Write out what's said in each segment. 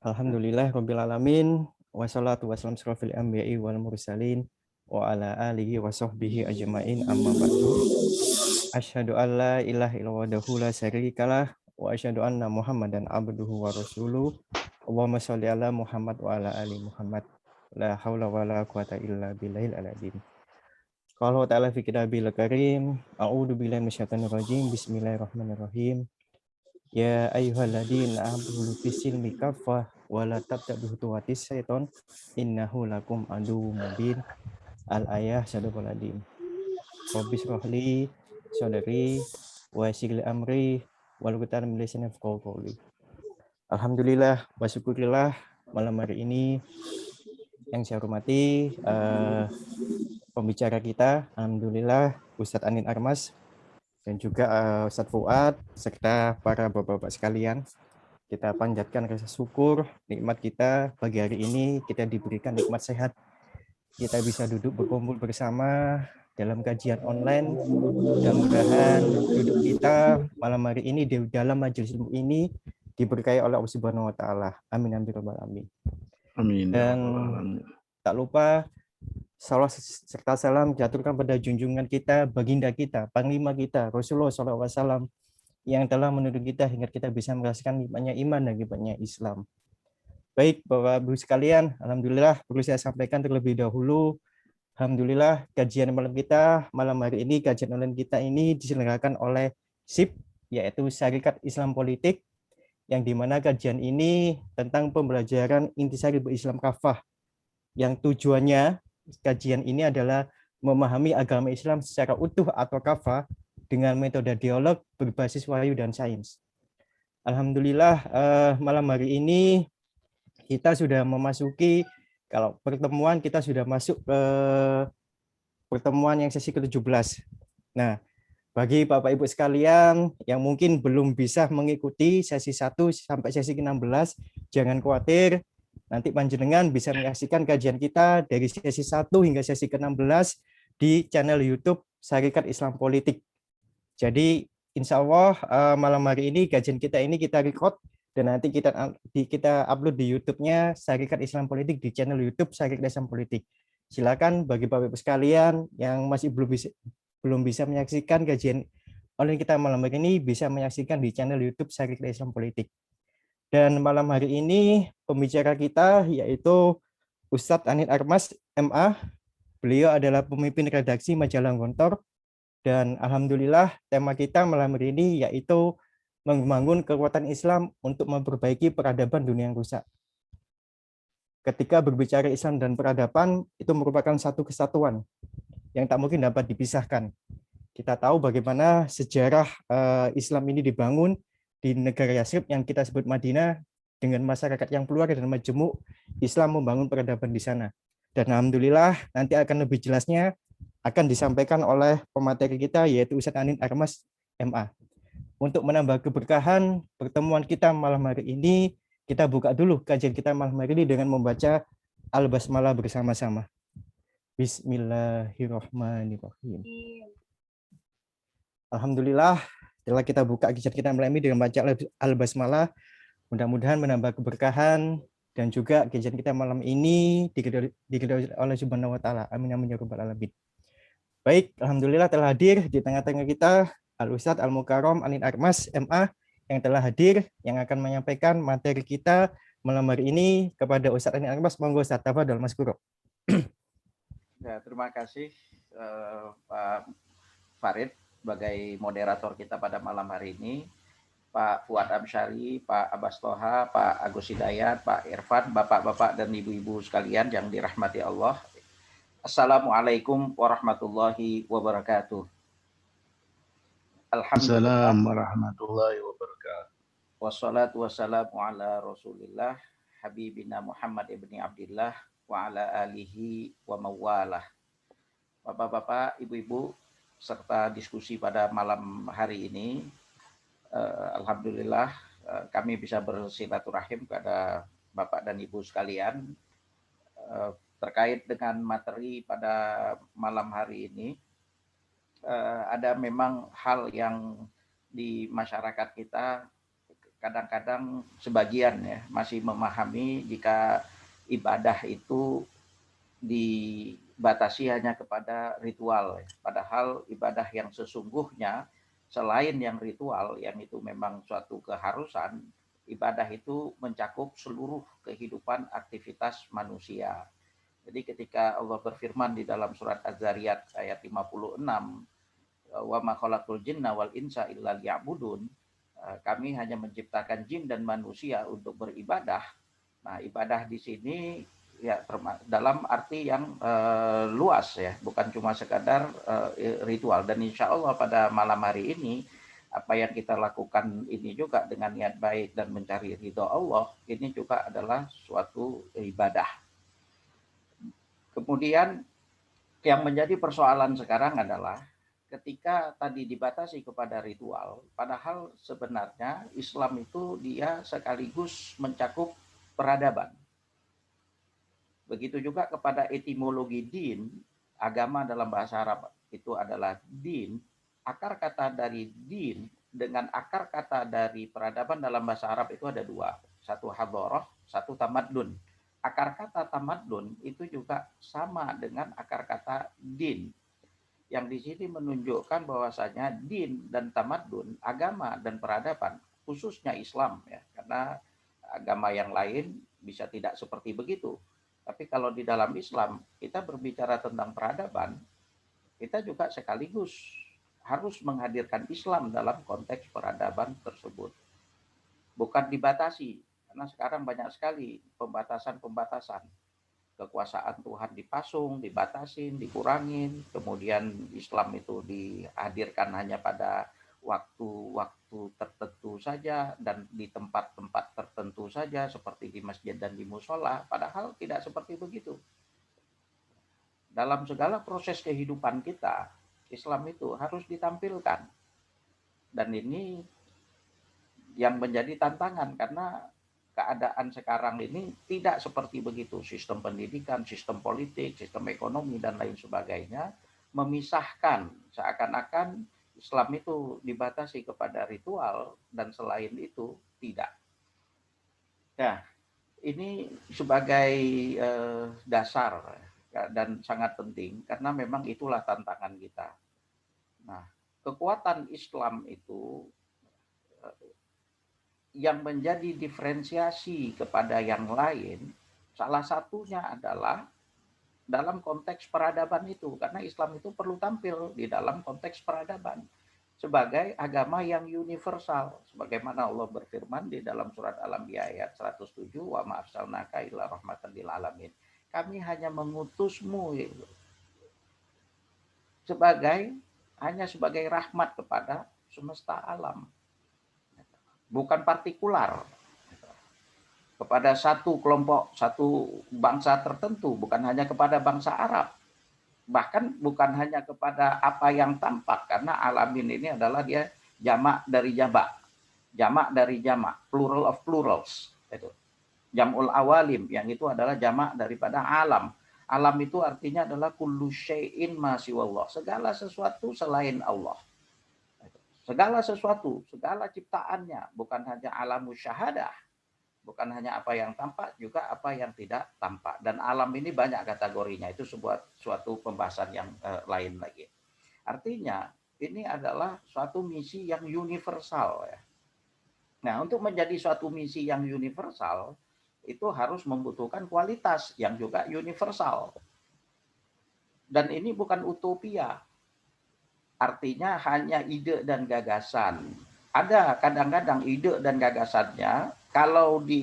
Alhamdulillah Rabbil Alamin. Wassalatu wassalamu asrofil anbiya'i wal mursalin. Wa ala alihi wa sahbihi ajma'in amma ba'du. Asyhadu an la ilaha illallah wahdahu la syarikalah. Wa asyhadu anna Muhammadan abduhu wa rasuluh. Allahumma sholli ala Muhammad wa ala ali Muhammad. La haula wa la quwata illa billahil aladzim. Qala ta'ala fi kitabil karim. A'udzu billahi minasyaitonir rajim. Bismillahirrahmanirrahim. Ya ayyuhalladzina amanu bisilmi kaffah wa la tattabi'u khutuwatis syaiton innahu lakum aduwwum mubin. Al-ayah sadaqal adzim. Rabbi shrahli sadri wa yassir li amri wahlul min lisani yafqahu qawli. Alhamdulillah wa syukurillah, malam hari ini yang saya hormati pembicara kita, alhamdulillah Ustadz Anin Armas dan juga Ustadz Fuad serta para bapak-bapak sekalian. Kita panjatkan rasa syukur nikmat kita pagi hari ini, kita diberikan nikmat sehat. Kita bisa duduk berkumpul bersama dalam kajian online. Mudah-mudahan duduk kita malam hari ini di dalam majelis ilmu ini diberkahi oleh Allah Subhanahu wa taala. Amin amin rabbal alamin. Amin. Dan tak lupa salam serta salam diaturkan pada junjungan kita, baginda kita, panglima kita, Rasulullah SAW, yang telah menuntun kita hingga kita bisa merasakan nikmatnya iman dan nikmatnya Islam. Baik, Bapak Ibu sekalian, alhamdulillah perlu saya sampaikan terlebih dahulu. Alhamdulillah kajian malam hari ini, kajian online kita ini diselenggarakan oleh SIP, yaitu Syarikat Islam Politik, yang dimana kajian ini tentang pembelajaran intisari berislam kafah, yang tujuannya kajian ini adalah memahami agama Islam secara utuh atau kafah dengan metode dialog berbasis wahyu dan sains. Alhamdulillah malam hari ini kita sudah memasuki, kalau pertemuan kita sudah masuk ke pertemuan yang sesi ke-17. Nah, bagi Bapak Ibu sekalian yang mungkin belum bisa mengikuti sesi 1 sampai sesi ke-16, jangan khawatir. Nanti panjenengan bisa menyaksikan kajian kita dari sesi 1 hingga sesi ke-16 di channel YouTube Syarikat Islam Politik. Jadi insya Allah malam hari ini kajian kita ini kita record dan nanti kita upload di YouTube-nya Syarikat Islam Politik di channel YouTube Syarikat Islam Politik. Silakan bagi Bapak Ibu sekalian yang masih belum bisa menyaksikan kajian online kita malam hari ini bisa menyaksikan di channel YouTube Syarikat Islam Politik. Dan malam hari ini pembicara kita yaitu Ustadz Anin Armas, MA. Beliau adalah pemimpin redaksi majalah Gontor. Dan alhamdulillah tema kita malam hari ini yaitu membangun kekuatan Islam untuk memperbaiki peradaban dunia yang rusak. Ketika berbicara Islam dan peradaban, itu merupakan satu kesatuan yang tak mungkin dapat dipisahkan. Kita tahu bagaimana sejarah Islam ini dibangun di negara Yasrib yang kita sebut Madinah, dengan masyarakat yang plural dan majemuk, Islam membangun peradaban di sana. Dan alhamdulillah nanti akan lebih jelasnya akan disampaikan oleh pemateri kita yaitu Ustadz Anin Armas, MA. Untuk menambah keberkahan pertemuan kita malam hari ini, kita buka dulu kajian kita malam hari ini dengan membaca Al-Basmalah bersama-sama. Bismillahirrahmanirrahim. Alhamdulillah, setelah kita buka kajian kita malam ini dengan baca Al-Basmalah, mudah-mudahan menambah keberkahan dan juga kajian kita malam ini diridhoi oleh Subhanahu wa taala. Amin amin ya rabbal alamin. Baik, alhamdulillah telah hadir di tengah-tengah kita Al-Ustadz Al-Mukarram Anin Armas, MA, yang telah hadir, yang akan menyampaikan materi kita malam hari ini kepada Ustadz Anin Armas. Monggo Ustadz, tafadhol Mas Guru. Ya, terima kasih Pak Farid sebagai moderator kita pada malam hari ini. Pak Fuad Amsyari, Pak Abbas Toha, Pak Agus Hidayat, Pak Irfan, Bapak-bapak dan Ibu-ibu sekalian yang dirahmati Allah. Assalamualaikum warahmatullahi wabarakatuh. Alhamdulillah warahmatullahi wabarakatuh. Wassalatu wassalamu ala Rasulillah Habibina Muhammad ibni Abdillah wa ala alihi wa mawalah. Bapak-bapak, Ibu-ibu, serta diskusi pada malam hari ini, alhamdulillah kami bisa bersilaturahim kepada Bapak dan Ibu sekalian terkait dengan materi pada malam hari ini. Ada memang hal yang di masyarakat kita kadang-kadang sebagian ya masih memahami jika ibadah itu dibatasi hanya kepada ritual. Padahal ibadah yang sesungguhnya selain yang ritual, yang itu memang suatu keharusan, ibadah itu mencakup seluruh kehidupan aktivitas manusia. Jadi ketika Allah berfirman di dalam surat Az-Zariyat ayat 56, wa ma khalaqul jinna wal insa illa liya'budun, kami hanya menciptakan jin dan manusia untuk beribadah. Nah, ibadah di sini ya dalam arti yang luas ya, bukan cuma sekadar ritual. Dan insya Allah pada malam hari ini apa yang kita lakukan ini juga dengan niat baik dan mencari ridho Allah, ini juga adalah suatu ibadah. Kemudian yang menjadi persoalan sekarang adalah ketika tadi dibatasi kepada ritual, padahal sebenarnya Islam itu dia sekaligus mencakup peradaban. Begitu juga kepada etimologi din, agama dalam bahasa Arab itu adalah din. Akar kata dari din dengan akar kata dari peradaban dalam bahasa Arab itu ada dua. Satu hadharah, satu tamaddun. Akar kata tamaddun itu juga sama dengan akar kata din. Yang di sini menunjukkan bahwasanya din dan tamaddun, agama dan peradaban, khususnya Islam ya, karena agama yang lain bisa tidak seperti begitu. Tapi kalau di dalam Islam kita berbicara tentang peradaban, kita juga sekaligus harus menghadirkan Islam dalam konteks peradaban tersebut. Bukan dibatasi, karena sekarang banyak sekali pembatasan-pembatasan. Kekuasaan Tuhan dipasung, dibatasin, dikurangin, kemudian Islam itu dihadirkan hanya pada waktu-waktu tertentu saja dan di tempat-tempat tertentu saja seperti di masjid dan di musola, padahal tidak seperti begitu. Dalam segala proses kehidupan kita, Islam itu harus ditampilkan. Dan ini yang menjadi tantangan karena keadaan sekarang ini tidak seperti begitu. Sistem pendidikan, sistem politik, sistem ekonomi, dan lain sebagainya memisahkan seakan-akan Islam itu dibatasi kepada ritual dan selain itu tidak. Nah, ini sebagai dasar dan sangat penting karena memang itulah tantangan kita. Nah, kekuatan Islam itu yang menjadi diferensiasi kepada yang lain, salah satunya adalah dalam konteks peradaban itu. Karena Islam itu perlu tampil di dalam konteks peradaban sebagai agama yang universal. Sebagaimana Allah berfirman di dalam surat Al-Anbiya ayat 107, wa ma arsalnaka illa rahmatan lil alamin. Kami hanya mengutusmu hanya sebagai rahmat kepada semesta alam. Bukan partikular kepada satu kelompok, satu bangsa tertentu, bukan hanya kepada bangsa Arab, bahkan bukan hanya kepada apa yang tampak, karena alamin ini adalah dia jamak dari jamak, plural of plurals, itu jamul awalim, yang itu adalah jamak daripada alam. Alam itu artinya adalah kullu syai'in ma siwallah, segala sesuatu selain Allah. Segala sesuatu, segala ciptaannya, bukan hanya alamus syahadah, bukan hanya apa yang tampak, juga apa yang tidak tampak. Dan alam ini banyak kategorinya, itu suatu pembahasan yang lain lagi. Artinya, ini adalah suatu misi yang universal. Ya. Nah, untuk menjadi suatu misi yang universal, itu harus membutuhkan kualitas yang juga universal. Dan ini bukan utopia. Artinya hanya ide dan gagasan. Ada kadang-kadang ide dan gagasannya kalau di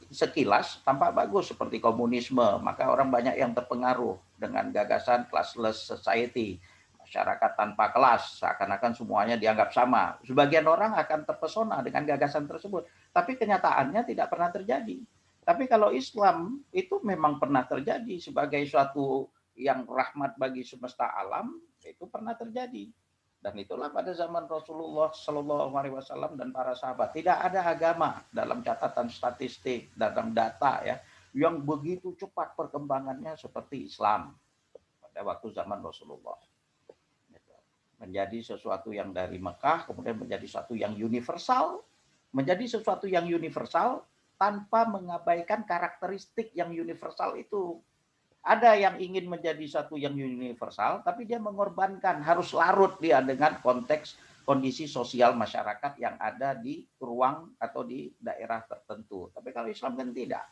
sekilas tampak bagus seperti komunisme, maka orang banyak yang terpengaruh dengan gagasan classless society, masyarakat tanpa kelas, seakan-akan semuanya dianggap sama. Sebagian orang akan terpesona dengan gagasan tersebut, tapi kenyataannya tidak pernah terjadi. Tapi kalau Islam itu memang pernah terjadi sebagai suatu yang rahmat bagi semesta alam, itu pernah terjadi. Dan itulah pada zaman Rasulullah Shallallahu Alaihi Wasallam dan para sahabat. Tidak ada agama dalam catatan statistik, dalam data ya, yang begitu cepat perkembangannya seperti Islam pada waktu zaman Rasulullah. Menjadi sesuatu yang dari Mekah, kemudian menjadi sesuatu yang universal, menjadi sesuatu yang universal tanpa mengabaikan karakteristik yang universal itu. Ada yang ingin menjadi satu yang universal, tapi dia mengorbankan, harus larut dia dengan konteks kondisi sosial masyarakat yang ada di ruang atau di daerah tertentu. Tapi kalau Islam kan tidak.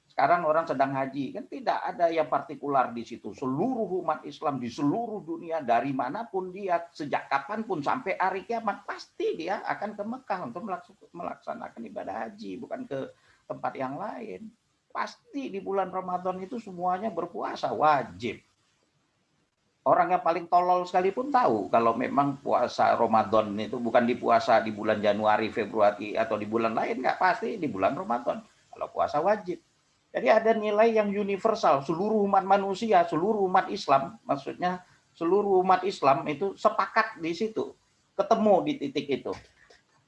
Sekarang orang sedang haji, kan tidak ada yang partikular di situ. Seluruh umat Islam di seluruh dunia, dari manapun dia, sejak kapanpun sampai hari kiamat, pasti dia akan ke Mekah untuk melaksanakan ibadah haji, bukan ke tempat yang lain. Pasti di bulan Ramadan itu semuanya berpuasa, wajib. Orang yang paling tolol sekalipun tahu kalau memang puasa Ramadan itu bukan dipuasa di bulan Januari, Februari, atau di bulan lain, nggak, pasti di bulan Ramadan. Kalau puasa wajib. Jadi ada nilai yang universal, seluruh umat manusia, seluruh umat Islam, maksudnya seluruh umat Islam itu sepakat di situ, ketemu di titik itu.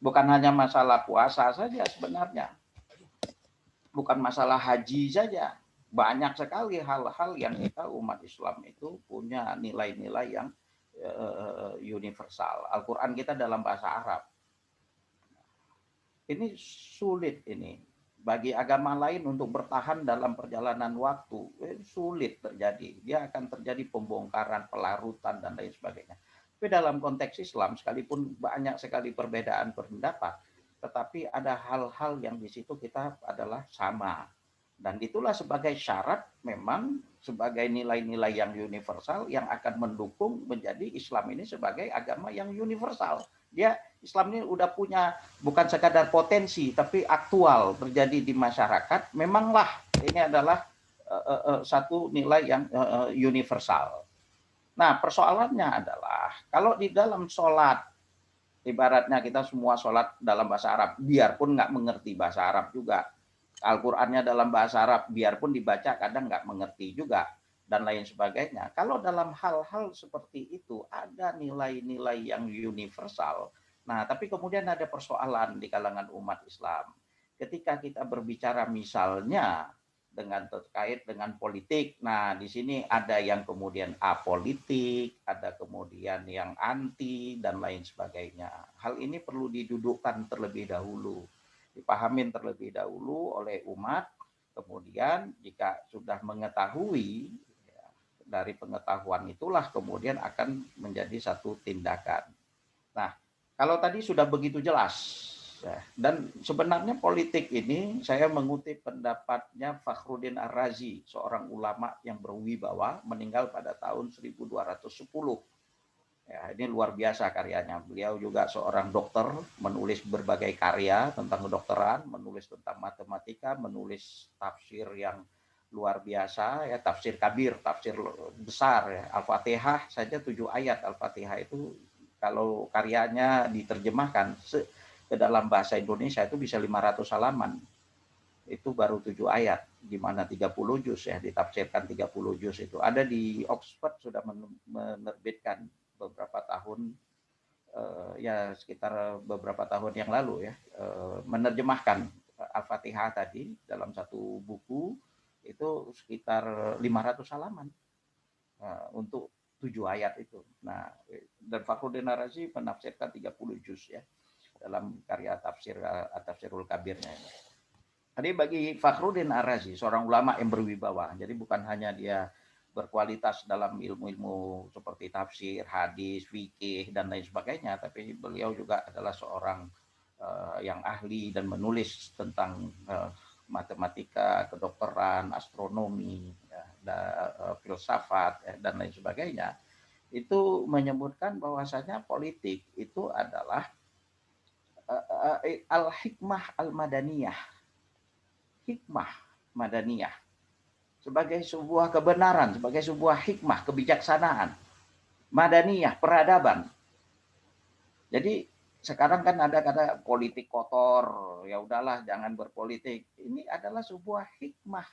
Bukan hanya masalah puasa saja sebenarnya, bukan masalah haji saja. Banyak sekali hal-hal yang kita umat Islam itu punya nilai-nilai yang universal. Al-Quran kita dalam bahasa Arab. Ini sulit ini. Bagi agama lain untuk bertahan dalam perjalanan waktu, sulit terjadi. Dia akan terjadi pembongkaran, pelarutan, dan lain sebagainya. Tapi dalam konteks Islam, sekalipun banyak sekali perbedaan pendapat, tetapi ada hal-hal yang di situ kita adalah sama. Dan itulah sebagai syarat memang sebagai nilai-nilai yang universal yang akan mendukung menjadi Islam ini sebagai agama yang universal. Dia Islam ini udah punya bukan sekadar potensi tapi aktual terjadi di masyarakat. Memanglah ini adalah satu nilai yang universal. Nah, persoalannya adalah kalau di dalam sholat, ibaratnya kita semua sholat dalam bahasa Arab, biarpun nggak mengerti bahasa Arab juga. Al-Qur'annya dalam bahasa Arab, biarpun dibaca kadang nggak mengerti juga, dan lain sebagainya. Kalau dalam hal-hal seperti itu ada nilai-nilai yang universal. Nah, tapi kemudian ada persoalan di kalangan umat Islam. Ketika kita berbicara misalnya dengan terkait dengan politik, nah di sini ada yang kemudian apolitik, ada kemudian yang anti, dan lain sebagainya. Hal ini perlu didudukkan terlebih dahulu, dipahamin terlebih dahulu oleh umat. Kemudian jika sudah mengetahui, dari pengetahuan itulah kemudian akan menjadi satu tindakan. Nah, kalau tadi sudah begitu jelas, dan sebenarnya politik ini saya mengutip pendapatnya Fakhruddin Ar-Razi, seorang ulama yang berwibawa, meninggal pada tahun 1210. Ya, ini luar biasa karyanya. Beliau juga seorang dokter, menulis berbagai karya tentang kedokteran, menulis tentang matematika, menulis tafsir yang luar biasa, ya, tafsir kabir, tafsir besar, ya. Al-Fatihah saja 7 ayat. Al-Fatihah itu kalau karyanya diterjemahkan ke dalam bahasa Indonesia itu bisa 500 halaman. Itu baru 7 ayat, di mana 30 juz, ya, ditafsirkan 30 juz itu. Ada di Oxford sudah menerbitkan beberapa tahun, ya sekitar beberapa tahun yang lalu, ya, menerjemahkan Al-Fatihah tadi dalam satu buku itu sekitar 500 halaman untuk 7 ayat itu. Nah, dan Fakhruddin Ar-Razi menafsirkan 30 juz, ya, dalam karya Tafsirul Kabirnya ini. Jadi bagi Fakhruddin Ar-Razi, seorang ulama yang berwibawa, jadi bukan hanya dia berkualitas dalam ilmu-ilmu seperti tafsir, hadis, fikih, dan lain sebagainya, tapi beliau juga adalah seorang yang ahli dan menulis tentang matematika, kedokteran, astronomi, ya, filsafat, ya, dan lain sebagainya. Itu menyebutkan bahwasanya politik itu adalah al-hikmah al-madaniyah, hikmah madaniyah, sebagai sebuah kebenaran, sebagai sebuah hikmah, kebijaksanaan, madaniyah, peradaban. Jadi sekarang kan ada kata politik kotor, ya udahlah jangan berpolitik. Ini adalah sebuah hikmah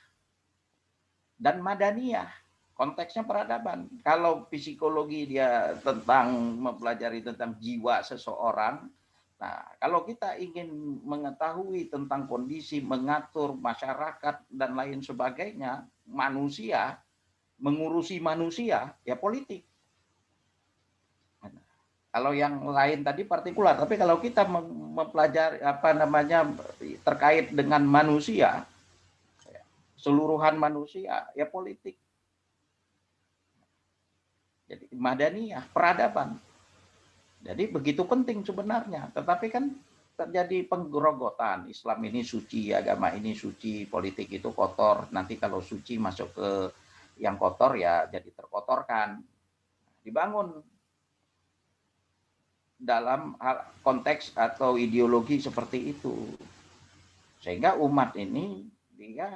dan madaniyah, konteksnya peradaban. Kalau psikologi dia tentang mempelajari tentang jiwa seseorang. Nah, kalau kita ingin mengetahui tentang kondisi, mengatur masyarakat dan lain sebagainya, manusia, mengurusi manusia, ya politik. Kalau yang lain tadi partikular, tapi kalau kita mempelajari terkait dengan manusia, seluruhan manusia, ya politik. Jadi madaniyah, peradaban. Jadi begitu penting sebenarnya, tetapi kan terjadi penggerogotan. Islam ini suci, agama ini suci, politik itu kotor. Nanti kalau suci masuk ke yang kotor ya jadi terkotorkan. Dibangun dalam konteks atau ideologi seperti itu. Sehingga umat ini dia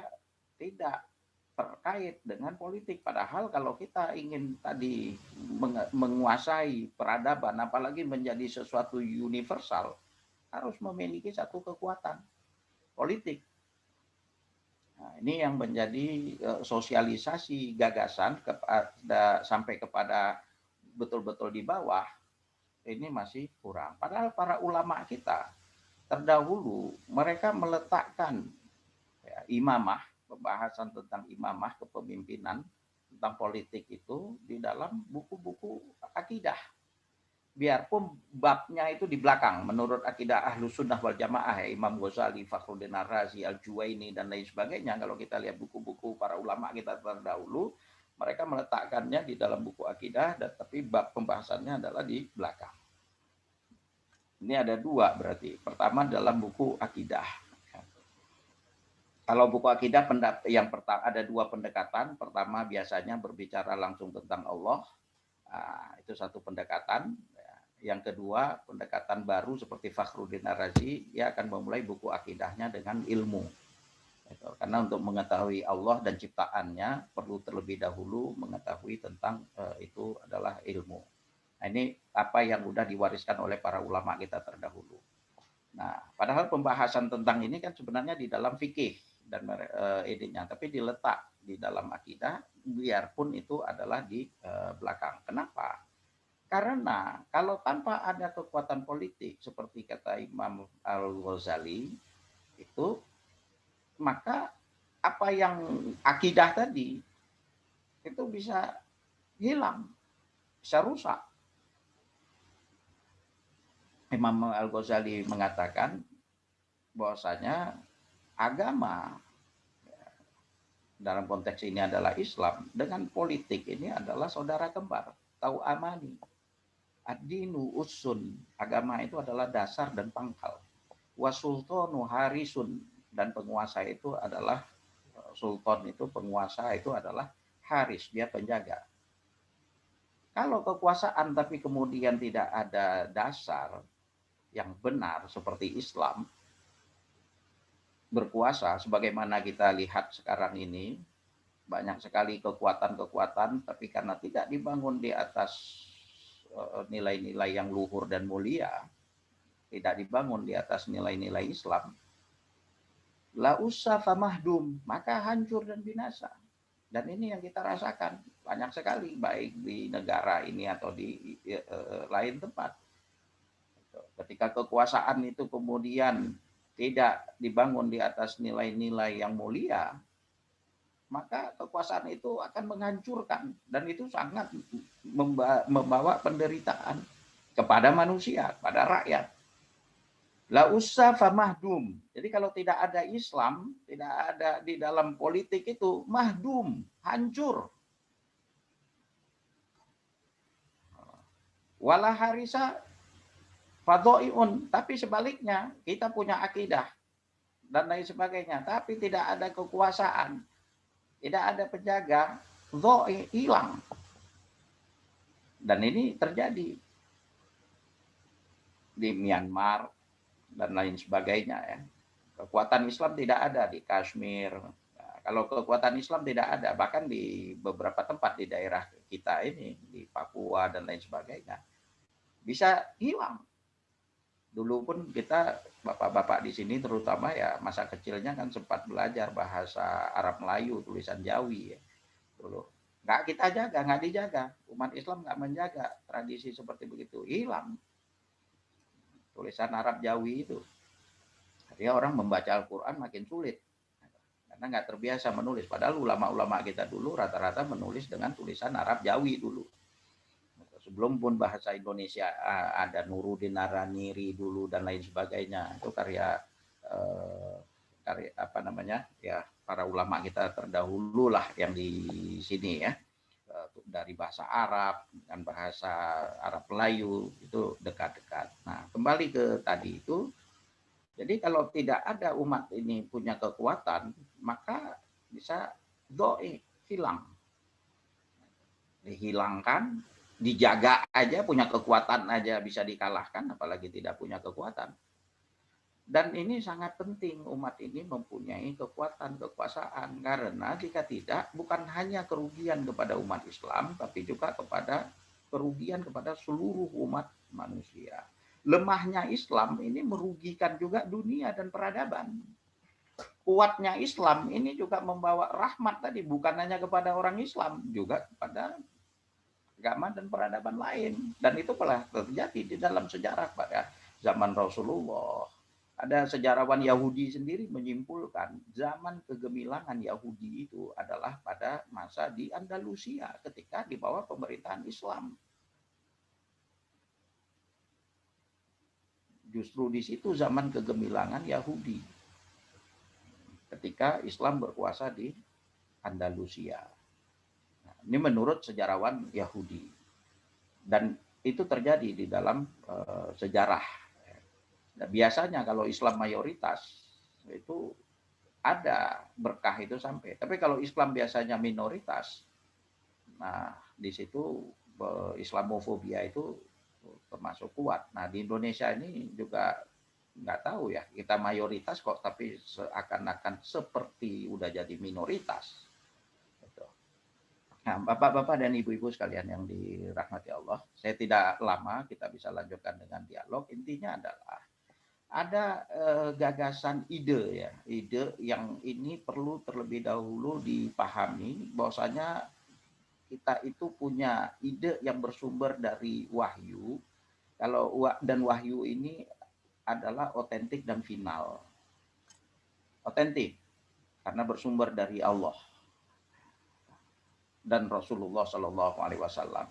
tidak terkait dengan politik. Padahal kalau kita ingin tadi menguasai peradaban, apalagi menjadi sesuatu universal, harus memiliki satu kekuatan politik. Nah, ini yang menjadi sosialisasi gagasan sampai kepada betul-betul di bawah, ini masih kurang. Padahal para ulama kita terdahulu mereka meletakkan ya, imamah, pembahasan tentang imamah kepemimpinan tentang politik itu di dalam buku-buku akidah. Biarpun babnya itu di belakang menurut akidah Ahlus Sunnah wal Jamaah ya, Imam Ghazali, Fakhruddin Ar-Razi, Al-Juwaini dan lain sebagainya. Kalau kita lihat buku-buku para ulama kita terdahulu, mereka meletakkannya di dalam buku akidah, tapi bab pembahasannya adalah di belakang. Ini ada dua berarti. Pertama dalam buku akidah. Kalau buku akidah yang pertama ada dua pendekatan. Pertama biasanya berbicara langsung tentang Allah. Nah, itu satu pendekatan. Yang kedua, pendekatan baru seperti Fakhruddin Ar-Razi, dia akan memulai buku akidahnya dengan ilmu. Karena untuk mengetahui Allah dan ciptaannya, perlu terlebih dahulu mengetahui tentang itu adalah ilmu. Nah, ini apa yang sudah diwariskan oleh para ulama kita terdahulu. Nah, padahal pembahasan tentang ini kan sebenarnya di dalam fikih dan idenya, tapi diletak di dalam akidah, biarpun itu adalah di belakang. Kenapa? Karena kalau tanpa ada kekuatan politik seperti kata Imam Al-Ghazali itu, maka apa yang akidah tadi itu bisa hilang, bisa rusak. Imam Al-Ghazali mengatakan bahwasanya agama dalam konteks ini adalah Islam dengan politik ini adalah saudara kembar, tahu amani. Ad-dinu usun, agama itu adalah dasar dan pangkal. Wasultanu harisun, dan penguasa itu adalah sultan, itu penguasa itu adalah haris, dia penjaga. Kalau kekuasaan tapi kemudian tidak ada dasar yang benar seperti Islam, berkuasa sebagaimana kita lihat sekarang ini, banyak sekali kekuatan-kekuatan tapi karena tidak dibangun di atas nilai-nilai yang luhur dan mulia, tidak dibangun di atas nilai-nilai Islam, la usah famahdum, maka hancur dan binasa. Dan ini yang kita rasakan banyak sekali, baik di negara ini atau di lain tempat. Ketika kekuasaan itu kemudian tidak dibangun di atas nilai-nilai yang mulia, maka kekuasaan itu akan menghancurkan, dan itu sangat membawa penderitaan kepada manusia, pada rakyat. La usah famahdum. Jadi kalau tidak ada Islam, tidak ada di dalam politik itu, mahdum, hancur. Wala harisa fadhoiun, tapi sebaliknya kita punya akidah dan lain sebagainya, tapi tidak ada kekuasaan, tidak ada penjaga, dhoi, hilang. Dan ini terjadi di Myanmar dan lain sebagainya ya. Kekuatan Islam tidak ada di Kashmir. Nah, kalau kekuatan Islam tidak ada, bahkan di beberapa tempat di daerah kita ini, di Papua dan lain sebagainya, bisa hilang. Dulu pun kita, bapak-bapak di sini terutama ya, masa kecilnya kan sempat belajar bahasa Arab Melayu, tulisan Jawi ya. Dulu nggak kita jaga, nggak dijaga. Umat Islam nggak menjaga tradisi seperti begitu, hilang. Tulisan Arab Jawi itu. Artinya orang membaca Al-Quran makin sulit. Karena nggak terbiasa menulis. Padahal ulama-ulama kita dulu rata-rata menulis dengan tulisan Arab Jawi dulu. sebelum pun bahasa Indonesia ada Nuruddin Naraniri dulu dan lain sebagainya. Itu karya apa namanya ya, para ulama kita terdahulu lah yang di sini ya, dari bahasa Arab dan bahasa Arab Melayu itu dekat-dekat. Nah, kembali ke tadi itu, jadi kalau tidak ada umat ini punya kekuatan, maka bisa hilang, dihilangkan, dijaga aja, punya kekuatan aja bisa dikalahkan, apalagi tidak punya kekuatan. Dan ini sangat penting umat ini mempunyai kekuatan, kekuasaan. Karena jika tidak, bukan hanya kerugian kepada umat Islam, tapi juga kerugian kepada seluruh umat manusia. Lemahnya Islam ini merugikan juga dunia dan peradaban. Kuatnya Islam ini juga membawa rahmat tadi, bukan hanya kepada orang Islam, juga kepada agama dan peradaban lain. Dan itu telah terjadi di dalam sejarah pada zaman Rasulullah. Ada sejarawan Yahudi sendiri menyimpulkan zaman kegemilangan Yahudi itu adalah pada masa di Andalusia ketika di bawah pemerintahan Islam. Justru di situ zaman kegemilangan Yahudi ketika Islam berkuasa di Andalusia. Nah, ini menurut sejarawan Yahudi. Dan itu terjadi di dalam sejarah. Nah, biasanya kalau Islam mayoritas itu ada berkah itu sampai. Tapi kalau Islam biasanya minoritas, nah di situ Islamofobia itu termasuk kuat. Nah di Indonesia ini juga nggak tahu ya, kita mayoritas kok tapi seakan-akan seperti udah jadi minoritas. Nah, Bapak-bapak dan Ibu-ibu sekalian yang dirahmati Allah, saya tidak lama, kita bisa lanjutkan dengan dialog. Intinya adalah ada gagasan ide yang ini perlu terlebih dahulu dipahami, bahwasanya kita itu punya ide yang bersumber dari wahyu. Dan wahyu ini adalah otentik dan final. Otentik karena bersumber dari Allah dan Rasulullah Shallallahu Alaihi Wasallam.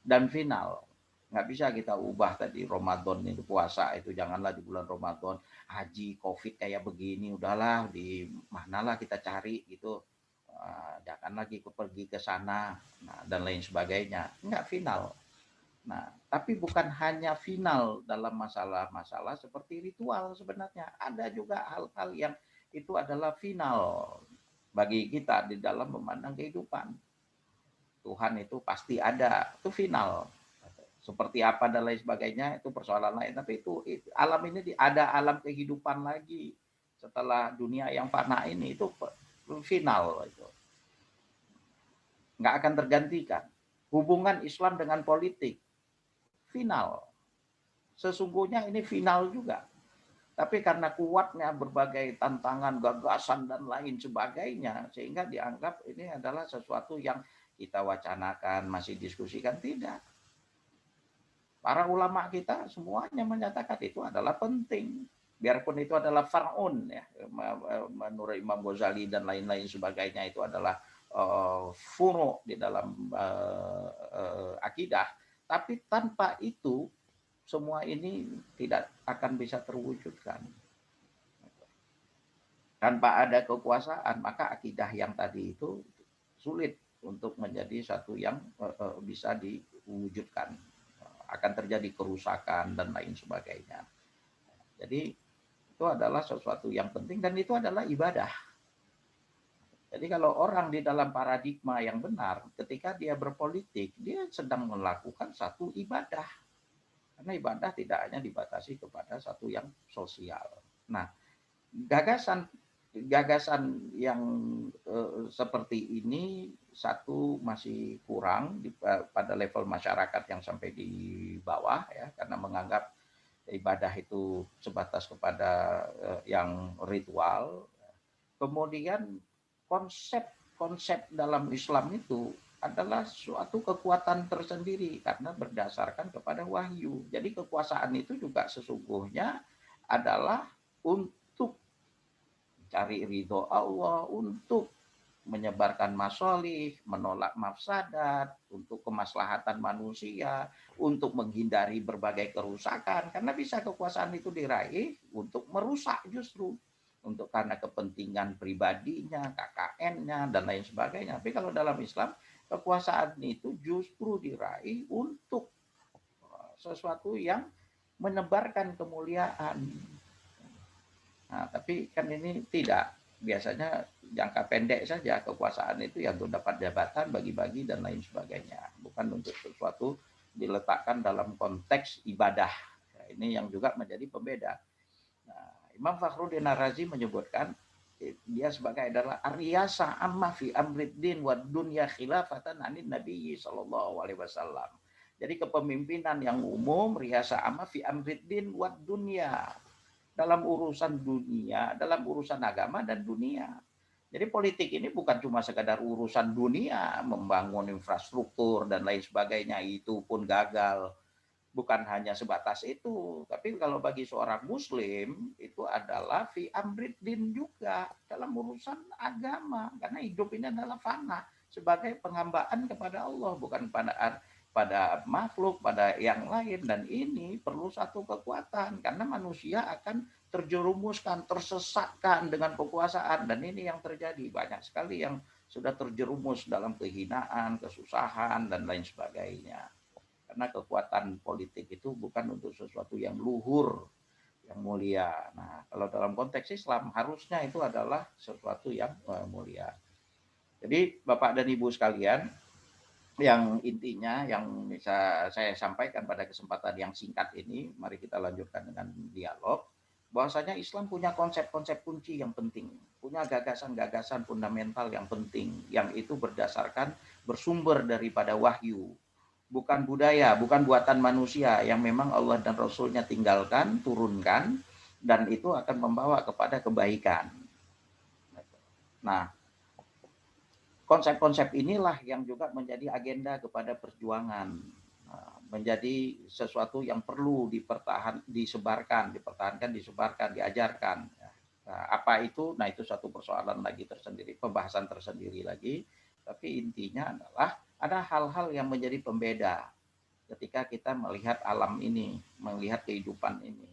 Dan final, nggak bisa kita ubah tadi Ramadan itu, puasa itu janganlah di bulan Ramadan, haji Covid kayak begini, udahlah di manalah kita cari gitu, jangan lagi pergi ke sana, nah, dan lain sebagainya. Nggak final. Nah, tapi bukan hanya final dalam masalah-masalah seperti ritual, sebenarnya ada juga hal-hal yang itu adalah final bagi kita di dalam memandang kehidupan. Tuhan itu pasti ada, itu final. Seperti apa dan lain sebagainya itu persoalan lain, tapi itu alam ini ada alam kehidupan lagi setelah dunia yang fana ini, itu final, itu nggak akan tergantikan. Hubungan Islam dengan politik final, sesungguhnya ini final juga, tapi karena kuatnya berbagai tantangan, gagasan dan lain sebagainya, sehingga dianggap ini adalah sesuatu yang kita wacanakan, masih diskusikan. Tidak. Para ulama kita semuanya menyatakan itu adalah penting. Biarpun itu adalah far'un ya, menurut Imam Ghazali dan lain-lain sebagainya, itu adalah furu' di dalam akidah. Tapi tanpa itu semua ini tidak akan bisa terwujudkan. Tanpa ada kekuasaan, maka akidah yang tadi itu sulit untuk menjadi satu yang bisa diwujudkan. Akan terjadi kerusakan dan lain sebagainya. Jadi itu adalah sesuatu yang penting dan itu adalah ibadah. Jadi kalau orang di dalam paradigma yang benar, ketika dia berpolitik, dia sedang melakukan satu ibadah. Karena ibadah tidak hanya dibatasi kepada satu yang sosial. Nah, gagasan yang seperti ini satu masih kurang pada level masyarakat yang sampai di bawah ya, karena menganggap ibadah itu sebatas kepada yang ritual. Kemudian konsep dalam Islam itu adalah suatu kekuatan tersendiri karena berdasarkan kepada wahyu. Jadi kekuasaan itu juga sesungguhnya adalah untuk cari ridho Allah, untuk menyebarkan masolih, menolak mafsadat, untuk kemaslahatan manusia, untuk menghindari berbagai kerusakan. Karena bisa kekuasaan itu diraih untuk merusak justru. Untuk karena kepentingan pribadinya, KKN-nya, dan lain sebagainya. Tapi kalau dalam Islam, kekuasaan itu justru diraih untuk sesuatu yang menebarkan kemuliaan. Nah, tapi kan ini tidak. Biasanya jangka pendek saja kekuasaan itu ya untuk dapat jabatan, bagi-bagi, dan lain sebagainya. Bukan untuk sesuatu diletakkan dalam konteks ibadah. Nah, ini yang juga menjadi pembeda. Nah, Imam Fakhruddin Ar-Razi menyebutkan, dia sebagai adalah Aryasa amma fi amriddin wa dunya khilafatan anin Nabi sallallahu alaihi wasallam. Jadi kepemimpinan yang umum, riyasa amma fi amriddin wa dunya, dalam urusan dunia, dalam urusan agama dan dunia. Jadi politik ini bukan cuma sekadar urusan dunia, membangun infrastruktur dan lain sebagainya, itu pun gagal. Bukan hanya sebatas itu, tapi kalau bagi seorang muslim itu adalah fi amrid din juga, dalam urusan agama, karena hidup ini adalah fana, sebagai penghambaan kepada Allah, bukan pada makhluk, pada yang lain. Dan ini perlu satu kekuatan, karena manusia akan terjerumuskan, tersesatkan dengan kekuasaan. Dan ini yang terjadi, banyak sekali yang sudah terjerumus dalam kehinaan, kesusahan, dan lain sebagainya. Karena kekuatan politik itu bukan untuk sesuatu yang luhur, yang mulia. Nah, kalau dalam konteks Islam harusnya itu adalah sesuatu yang mulia. Jadi Bapak dan Ibu sekalian, yang intinya yang bisa saya sampaikan pada kesempatan yang singkat ini, mari kita lanjutkan dengan dialog, bahwasanya Islam punya konsep-konsep kunci yang penting, punya gagasan-gagasan fundamental yang penting, yang itu bersumber daripada wahyu, bukan budaya, bukan buatan manusia yang memang Allah dan Rasul-Nya tinggalkan, turunkan, dan itu akan membawa kepada kebaikan. Nah, konsep-konsep inilah yang juga menjadi agenda kepada perjuangan, menjadi sesuatu yang perlu disebarkan, diajarkan. Nah, apa itu? Nah, itu satu persoalan lagi tersendiri, pembahasan tersendiri lagi. Tapi intinya adalah ada hal-hal yang menjadi pembeda ketika kita melihat alam ini, melihat kehidupan ini.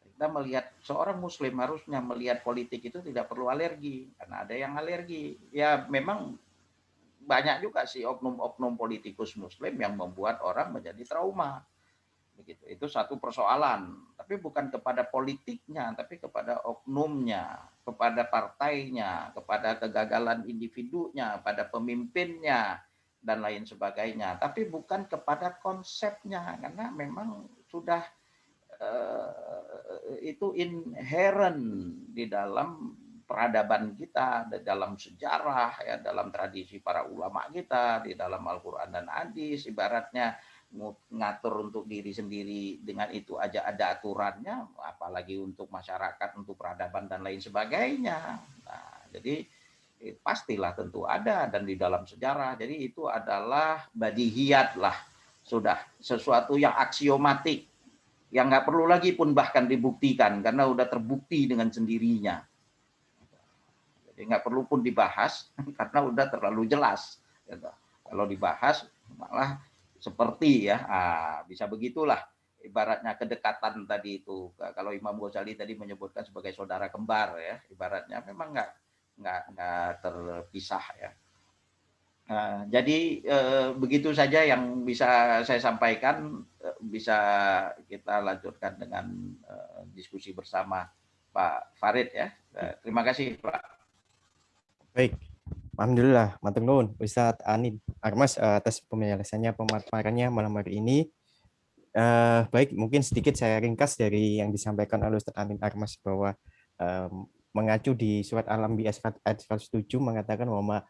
Kita melihat seorang muslim harusnya melihat politik itu tidak perlu alergi, karena ada yang alergi. Ya memang banyak juga sih oknum-oknum politikus muslim yang membuat orang menjadi trauma. Begitu. Itu satu persoalan, tapi bukan kepada politiknya, tapi kepada oknumnya, kepada partainya, kepada kegagalan individunya, pada pemimpinnya, dan lain sebagainya. Tapi bukan kepada konsepnya, karena memang sudah itu inherent di dalam peradaban kita, di dalam sejarah, ya, dalam tradisi para ulama kita, di dalam Al-Quran dan Hadis, ibaratnya ngatur untuk diri sendiri dengan itu aja ada aturannya, apalagi untuk masyarakat, untuk peradaban dan lain sebagainya. Nah, jadi pastilah tentu ada, dan di dalam sejarah, jadi itu adalah badihiyat lah, sudah sesuatu yang aksiomatik, yang nggak perlu lagi pun bahkan dibuktikan, karena udah terbukti dengan sendirinya. Jadi nggak perlu pun dibahas, karena udah terlalu jelas. Kalau dibahas malah seperti ya, bisa begitulah. Ibaratnya kedekatan tadi itu, kalau Imam Ghazali tadi menyebutkan sebagai saudara kembar ya, ibaratnya memang nggak terpisah ya. Jadi begitu saja yang bisa saya sampaikan. Bisa kita lanjutkan dengan diskusi bersama Pak Farid ya. Terima kasih Pak. Baik, alhamdulillah, matur nuwun Ustadz Anin Armas atas penjelasannya, pemaparannya malam hari ini. Baik, mungkin sedikit saya ringkas dari yang disampaikan oleh Ustadz Anin Armas, bahwa mengacu di surat Al-Anbiya ayat 107 mengatakan bahwa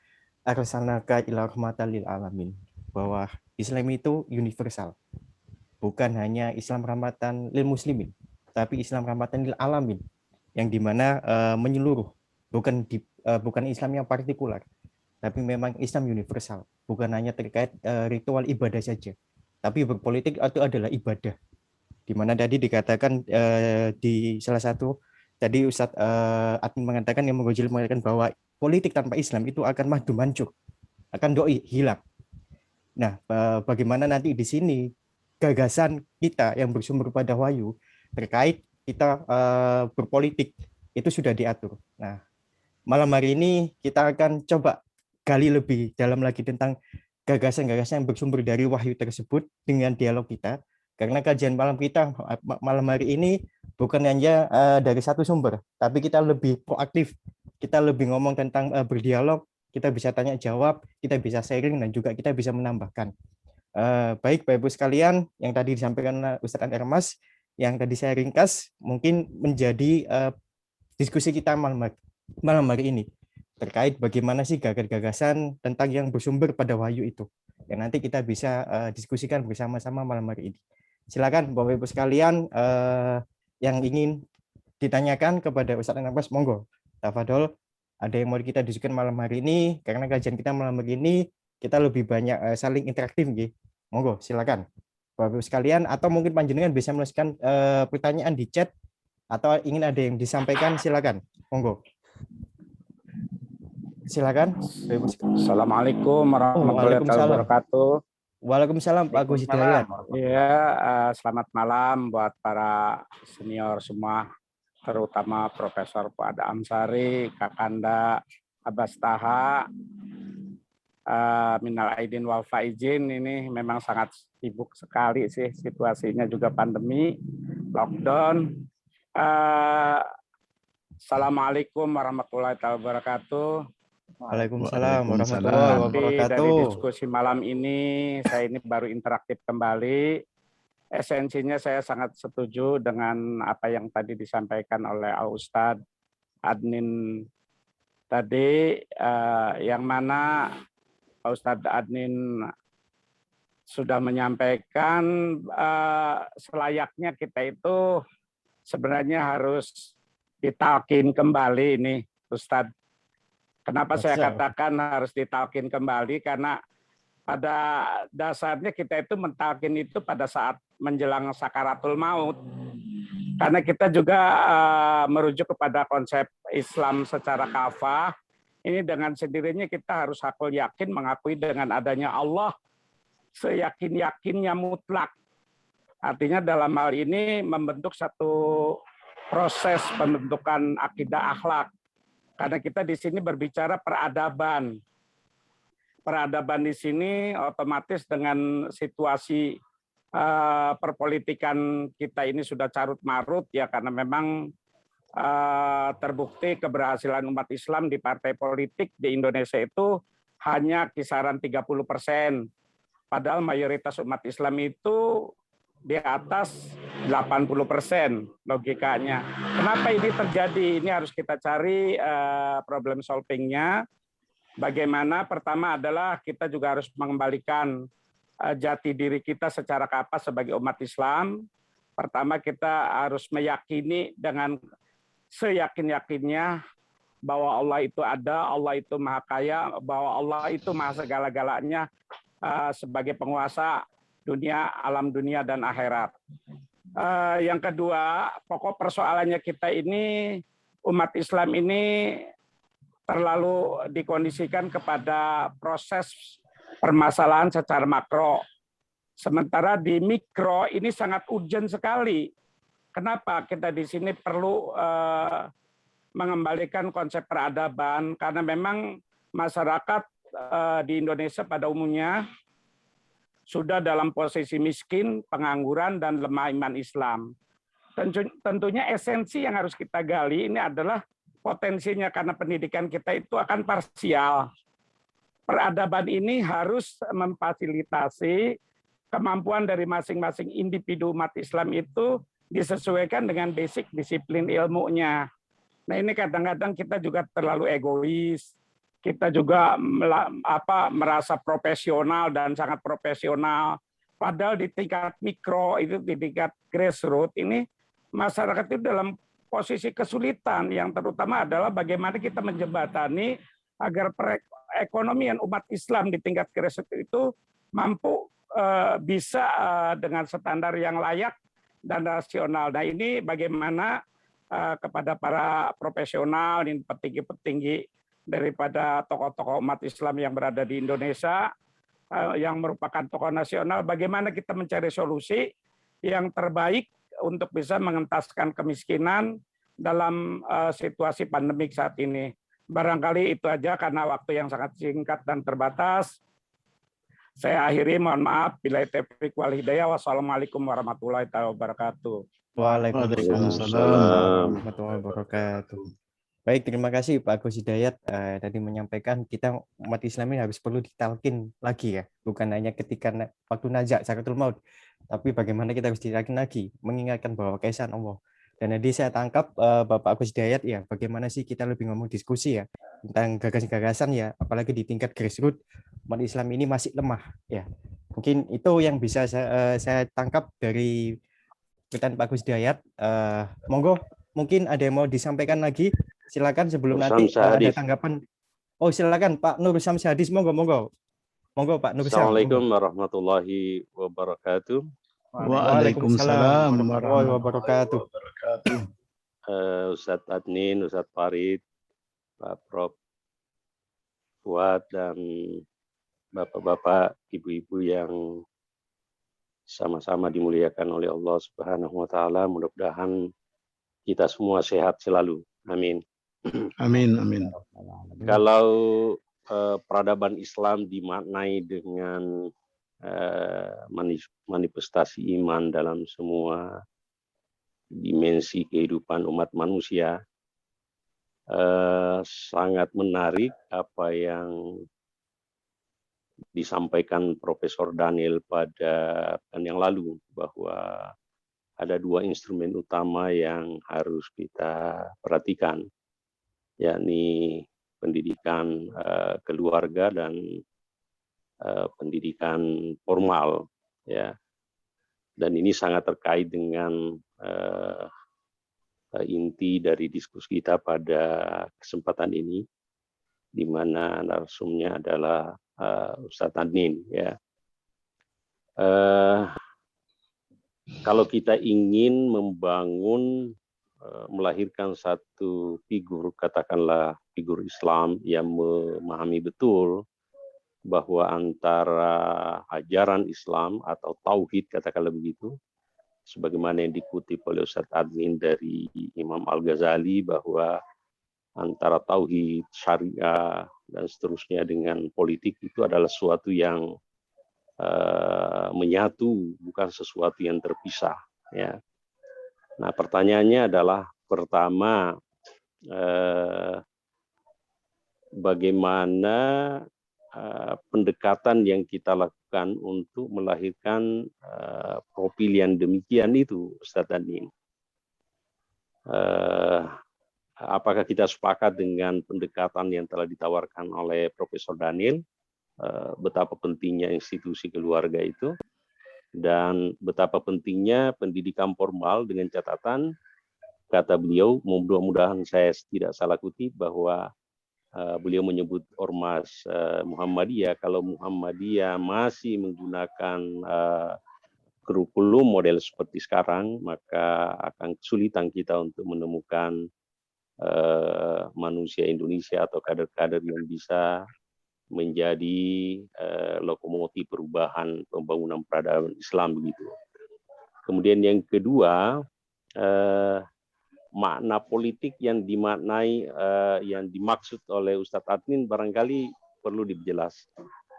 arsalnaka ila rahmatan lil alamin, bahwa Islam itu universal, bukan hanya Islam rahmatan lil muslimin, tapi Islam rahmatan lil alamin, yang dimana menyeluruh, bukan Islam yang partikular, tapi memang Islam universal, bukan hanya terkait ritual ibadah saja, tapi berpolitik itu adalah ibadah. Dimana tadi dikatakan di salah satu tadi Ustadz Admin mengatakan, yang mengatakan bahwa politik tanpa Islam itu akan mahdu mancur, akan doi hilang. Nah, bagaimana nanti di sini gagasan kita yang bersumber pada wahyu terkait kita berpolitik itu sudah diatur. Nah, malam hari ini kita akan coba gali lebih dalam lagi tentang gagasan-gagasan yang bersumber dari wahyu tersebut dengan dialog kita. Karena kajian malam kita malam hari ini bukan hanya dari satu sumber, tapi kita lebih proaktif. Kita lebih ngomong tentang berdialog, kita bisa tanya jawab, kita bisa sharing, dan juga kita bisa menambahkan. Baik Bapak Ibu sekalian, yang tadi disampaikan Ustadz Ermas, yang tadi saya ringkas, mungkin menjadi diskusi kita malam hari ini terkait bagaimana sih gagasan tentang yang bersumber pada wahyu itu, yang nanti kita bisa diskusikan bersama-sama malam hari ini. Silakan Bapak Ibu sekalian yang ingin ditanyakan kepada Ustadz Ermas, monggo. Tafadhol, ada yang mau kita diskusikan malam hari ini, karena kajian kita malam hari ini kita lebih banyak saling interaktif, gitu. Monggo, silakan Bapak Ibu sekalian, atau mungkin panjenengan bisa menuliskan pertanyaan di chat, atau ingin ada yang disampaikan, silakan. Monggo. Silakan. Assalamualaikum warahmatullahi wabarakatuh. Waalaikumsalam Pak Gus Hidayat. Ya, selamat malam buat para senior semua, terutama Profesor Fuad Amsari, Kakanda, Abbas Taha, minal aidin wal faizin. Ini memang sangat sibuk sekali sih situasinya, juga pandemi, lockdown. Assalamualaikum warahmatullahi wabarakatuh. Waalaikumsalam warahmatullahi wabarakatuh. Dari diskusi malam ini, saya ini baru interaktif kembali. Esensinya saya sangat setuju dengan apa yang tadi disampaikan oleh Ustadz Adnin tadi, yang mana Ustadz Adnin sudah menyampaikan selayaknya kita itu sebenarnya harus ditalkin kembali ini, Ustadz. Kenapa saya katakan harus ditalkin kembali? Karena pada dasarnya kita itu mentalkin itu pada saat menjelang sakaratul maut. Karena kita juga merujuk kepada konsep Islam secara kafah. Ini dengan sendirinya kita harus hakul yakin mengakui dengan adanya Allah seyakin-yakinnya mutlak. Artinya dalam hal ini membentuk satu proses pembentukan akidah akhlak. Karena kita di sini berbicara peradaban. Peradaban di sini otomatis dengan situasi perpolitikan kita ini sudah carut marut ya, karena memang terbukti keberhasilan umat Islam di partai politik di Indonesia itu hanya kisaran 30%. Padahal mayoritas umat Islam itu di atas 80% logikanya. Kenapa ini terjadi? Ini harus kita cari problem solving-nya. Bagaimana? Pertama adalah kita juga harus mengembalikan jati diri kita secara kapas sebagai umat Islam. Pertama kita harus meyakini dengan seyakin-yakinnya bahwa Allah itu ada, Allah itu maha kaya, bahwa Allah itu maha segala-galanya sebagai penguasa dunia, alam dunia, dan akhirat. Yang kedua, pokok persoalannya kita ini, umat Islam ini terlalu dikondisikan kepada proses permasalahan secara makro. Sementara di mikro ini sangat urgent sekali. Kenapa kita di sini perlu mengembalikan konsep peradaban? Karena memang masyarakat di Indonesia pada umumnya sudah dalam posisi miskin, pengangguran, dan lemah iman Islam. Tentunya esensi yang harus kita gali ini adalah potensinya, karena pendidikan kita itu akan parsial. Peradaban ini harus memfasilitasi kemampuan dari masing-masing individu umat Islam itu disesuaikan dengan basic disiplin ilmunya. Nah ini kadang-kadang kita juga terlalu egois. Kita juga merasa profesional dan sangat profesional. Padahal di tingkat mikro, itu di tingkat grassroots, ini masyarakat itu dalam posisi kesulitan. Yang terutama adalah bagaimana kita menjembatani agar perekonomian umat Islam di tingkat grassroots itu mampu bisa dengan standar yang layak dan rasional. Nah ini bagaimana kepada para profesional dan petinggi-petinggi daripada tokoh-tokoh umat Islam yang berada di Indonesia, yang merupakan tokoh nasional, bagaimana kita mencari solusi yang terbaik untuk bisa mengentaskan kemiskinan dalam situasi pandemik saat ini. Barangkali itu aja karena waktu yang sangat singkat dan terbatas. Saya akhiri, mohon maaf. Billahi taufiq wal hidayah. Wassalamualaikum warahmatullahi wabarakatuh. Waalaikumsalam warahmatullahi wabarakatuh. Baik, terima kasih Pak Agus Hidayat tadi menyampaikan kita umat Islam ini harus perlu ditalkin lagi ya, bukan hanya ketika waktu najak sakaratul maut, tapi bagaimana kita harus ditalkin lagi, mengingatkan bahwa keesaan Allah. Dan tadi saya tangkap Bapak Agus Hidayat ya, bagaimana sih kita lebih ngomong diskusi ya tentang gagasan-gagasan ya, apalagi di tingkat grassroots umat Islam ini masih lemah ya. Mungkin itu yang bisa saya tangkap dari perkataan Pak Agus Hidayat. Monggo, mungkin ada yang mau disampaikan lagi, silakan sebelum nanti ada tanggapan. Oh, silakan Pak Nur Syamsi Hadis, monggo Pak Nur Syamsi. Assalamualaikum warahmatullahi wabarakatuh. Waalaikumsalam warahmatullahi wabarakatuh. Ustadz Adnin, Ustadz Farid, Pak Prof Fuad, dan bapak-bapak, ibu-ibu yang sama-sama dimuliakan oleh Allah Subhanahu wa taala. Mudah-mudahan kita semua sehat selalu. Amin. Amin, amin. Kalau peradaban Islam dimaknai dengan manifestasi iman dalam semua dimensi kehidupan umat manusia, sangat menarik apa yang disampaikan Profesor Daniel pada pekan yang lalu, bahwa ada dua instrumen utama yang harus kita perhatikan, yakni pendidikan keluarga dan pendidikan formal, ya. Dan ini sangat terkait dengan inti dari diskusi kita pada kesempatan ini, di mana narsumnya adalah Ustadz Adnin, ya. Kalau kita ingin membangun, melahirkan satu figur, katakanlah figur Islam yang memahami betul bahwa antara ajaran Islam atau tauhid, katakanlah begitu, sebagaimana yang dikutip oleh Ustadz Admin dari Imam Al-Ghazali, bahwa antara tauhid, syariah, dan seterusnya dengan politik itu adalah sesuatu yang menyatu, bukan sesuatu yang terpisah, ya. Nah, pertanyaannya adalah, pertama, bagaimana pendekatan yang kita lakukan untuk melahirkan profil yang demikian itu, Ustadz Adnin. Apakah kita sepakat dengan pendekatan yang telah ditawarkan oleh Profesor Daniel, betapa pentingnya institusi keluarga itu, dan betapa pentingnya pendidikan formal, dengan catatan, kata beliau, mudah-mudahan saya tidak salah kutip, bahwa beliau menyebut ormas Muhammadiyah. Kalau Muhammadiyah masih menggunakan kurikulum model seperti sekarang, maka akan kesulitan kita untuk menemukan manusia Indonesia atau kader-kader yang bisa menjadi lokomotif perubahan pembangunan peradaban Islam, begitu. Kemudian yang kedua, makna politik yang dimaknai, yang dimaksud oleh Ustadz Admin barangkali perlu dijelas.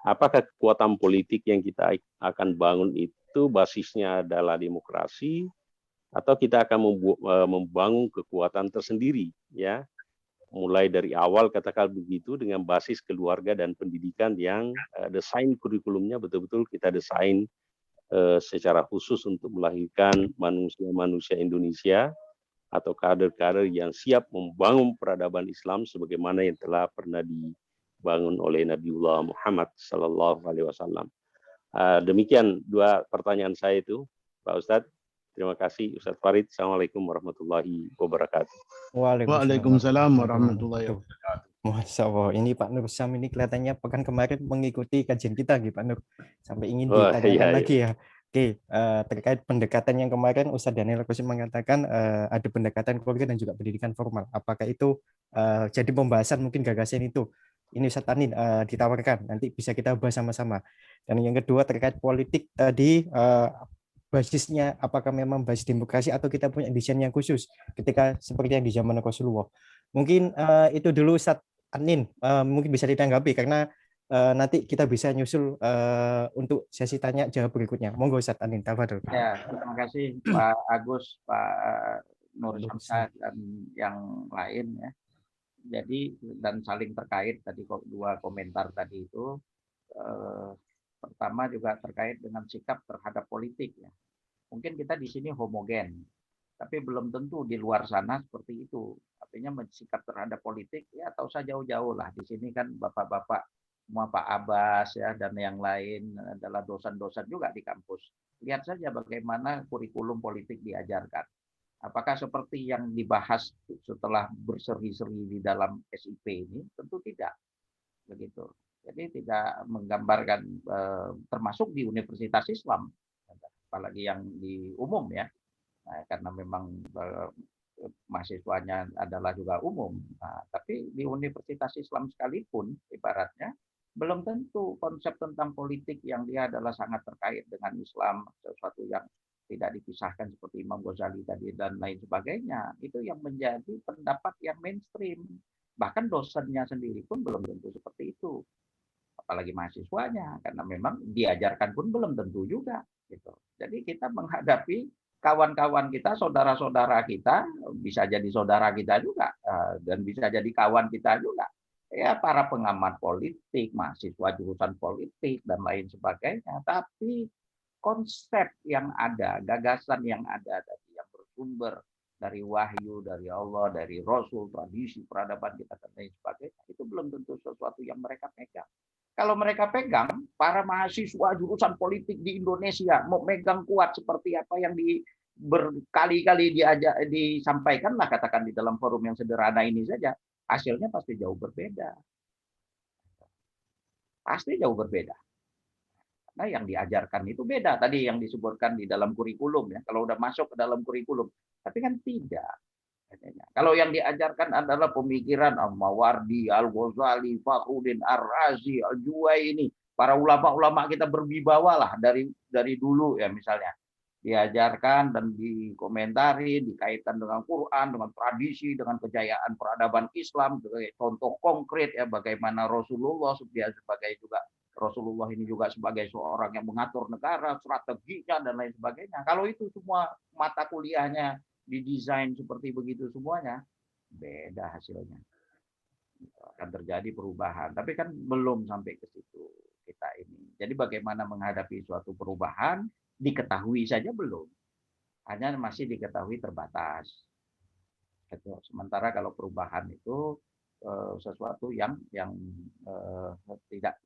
Apakah kekuatan politik yang kita akan bangun itu basisnya adalah demokrasi, atau kita akan membangun kekuatan tersendiri, ya? Mulai dari awal, katakan begitu, dengan basis keluarga dan pendidikan yang desain kurikulumnya betul-betul kita desain secara khusus untuk melahirkan manusia-manusia Indonesia atau kader-kader yang siap membangun peradaban Islam sebagaimana yang telah pernah dibangun oleh Nabiullah Muhammad SAW. Demikian dua pertanyaan saya itu, Pak Ustadz. Terima kasih, Ustadz Farid. Assalamualaikum warahmatullahi wabarakatuh. Waalaikumsalam warahmatullahi wabarakatuh. Masya Allah, ini Pak Nur Syam ini kelihatannya pekan kemarin mengikuti kajian kita, gitu, Pak Nur. Sampai ingin Oh, ditanyakan lagi ya. Oke, terkait pendekatan yang kemarin Ustadz Daniel Kosim mengatakan ada pendekatan keluarga dan juga pendidikan formal. Apakah itu jadi pembahasan mungkin gagasan itu? Ini Ustadz Tanin ditawarkan, nanti bisa kita bahas sama-sama. Dan yang kedua terkait politik tadi, basisnya apakah memang basis demokrasi atau kita punya desain yang khusus ketika seperti yang di zaman Rasulullah. Mungkin itu dulu Ustadz Tanin, mungkin bisa ditanggapi karena nanti kita bisa nyusul untuk sesi tanya jawab berikutnya. Monggo Ustadz Anin, tafadhol. Ya, terima kasih Pak Agus, Pak Nur Syamsah dan yang lain ya. Jadi dan saling terkait tadi dua komentar tadi itu. Pertama juga terkait dengan sikap terhadap politik ya. Mungkin kita di sini homogen, tapi belum tentu di luar sana seperti itu. Artinya sikap terhadap politik ya atau usah jauh-jauh lah. Di sini kan bapak-bapak semua Pak Abbas ya dan yang lain adalah dosen-dosen juga di kampus. Lihat saja bagaimana kurikulum politik diajarkan. Apakah seperti yang dibahas setelah berseri-seri di dalam SIP ini? Tentu tidak. Begitu. Jadi tidak menggambarkan termasuk di Universitas Islam, apalagi yang di umum ya. Nah, karena memang mahasiswanya adalah juga umum. Nah, tapi di Universitas Islam sekalipun ibaratnya belum tentu konsep tentang politik yang dia adalah sangat terkait dengan Islam, sesuatu yang tidak dipisahkan seperti Imam Ghazali tadi dan lain sebagainya, itu yang menjadi pendapat yang mainstream. Bahkan dosennya sendiri pun belum tentu seperti itu. Apalagi mahasiswanya, karena memang diajarkan pun belum tentu juga. Gitu. Jadi kita menghadapi kawan-kawan kita, saudara-saudara kita, bisa jadi saudara kita juga, dan bisa jadi kawan kita juga. Ya, para pengamat politik, mahasiswa jurusan politik, dan lain sebagainya. Tapi konsep yang ada, gagasan yang ada tadi yang bersumber dari wahyu, dari Allah, dari Rasul, tradisi, peradaban kita dan lain sebagainya, itu belum tentu sesuatu yang mereka pegang. Kalau mereka pegang, para mahasiswa jurusan politik di Indonesia mau megang kuat seperti apa yang berkali-kali disampaikan lah katakan di dalam forum yang sederhana ini saja, hasilnya pasti jauh berbeda. Pasti jauh berbeda. Nah, yang diajarkan itu beda tadi yang disebutkan di dalam kurikulum ya. Kalau udah masuk ke dalam kurikulum, tapi kan tidak. Kalau yang diajarkan adalah pemikiran Al-Mawardi, Al-Ghazali, Fakhruddin Ar-Razi, Al-Juwaini, para ulama-ulama kita berwibawa lah dari dulu ya misalnya. Diajarkan dan dikomentari, dikaitkan dengan Quran, dengan tradisi, dengan kejayaan peradaban Islam, sebagai contoh konkret ya bagaimana Rasulullah sebagai juga Rasulullah ini juga sebagai seorang yang mengatur negara, strateginya dan lain sebagainya. Kalau itu semua mata kuliahnya didesain seperti begitu semuanya, beda hasilnya. Akan terjadi perubahan. Tapi kan belum sampai ke situ kita ini. Jadi bagaimana menghadapi suatu perubahan, diketahui saja belum. Hanya masih diketahui terbatas. Sementara kalau perubahan itu sesuatu yang tidak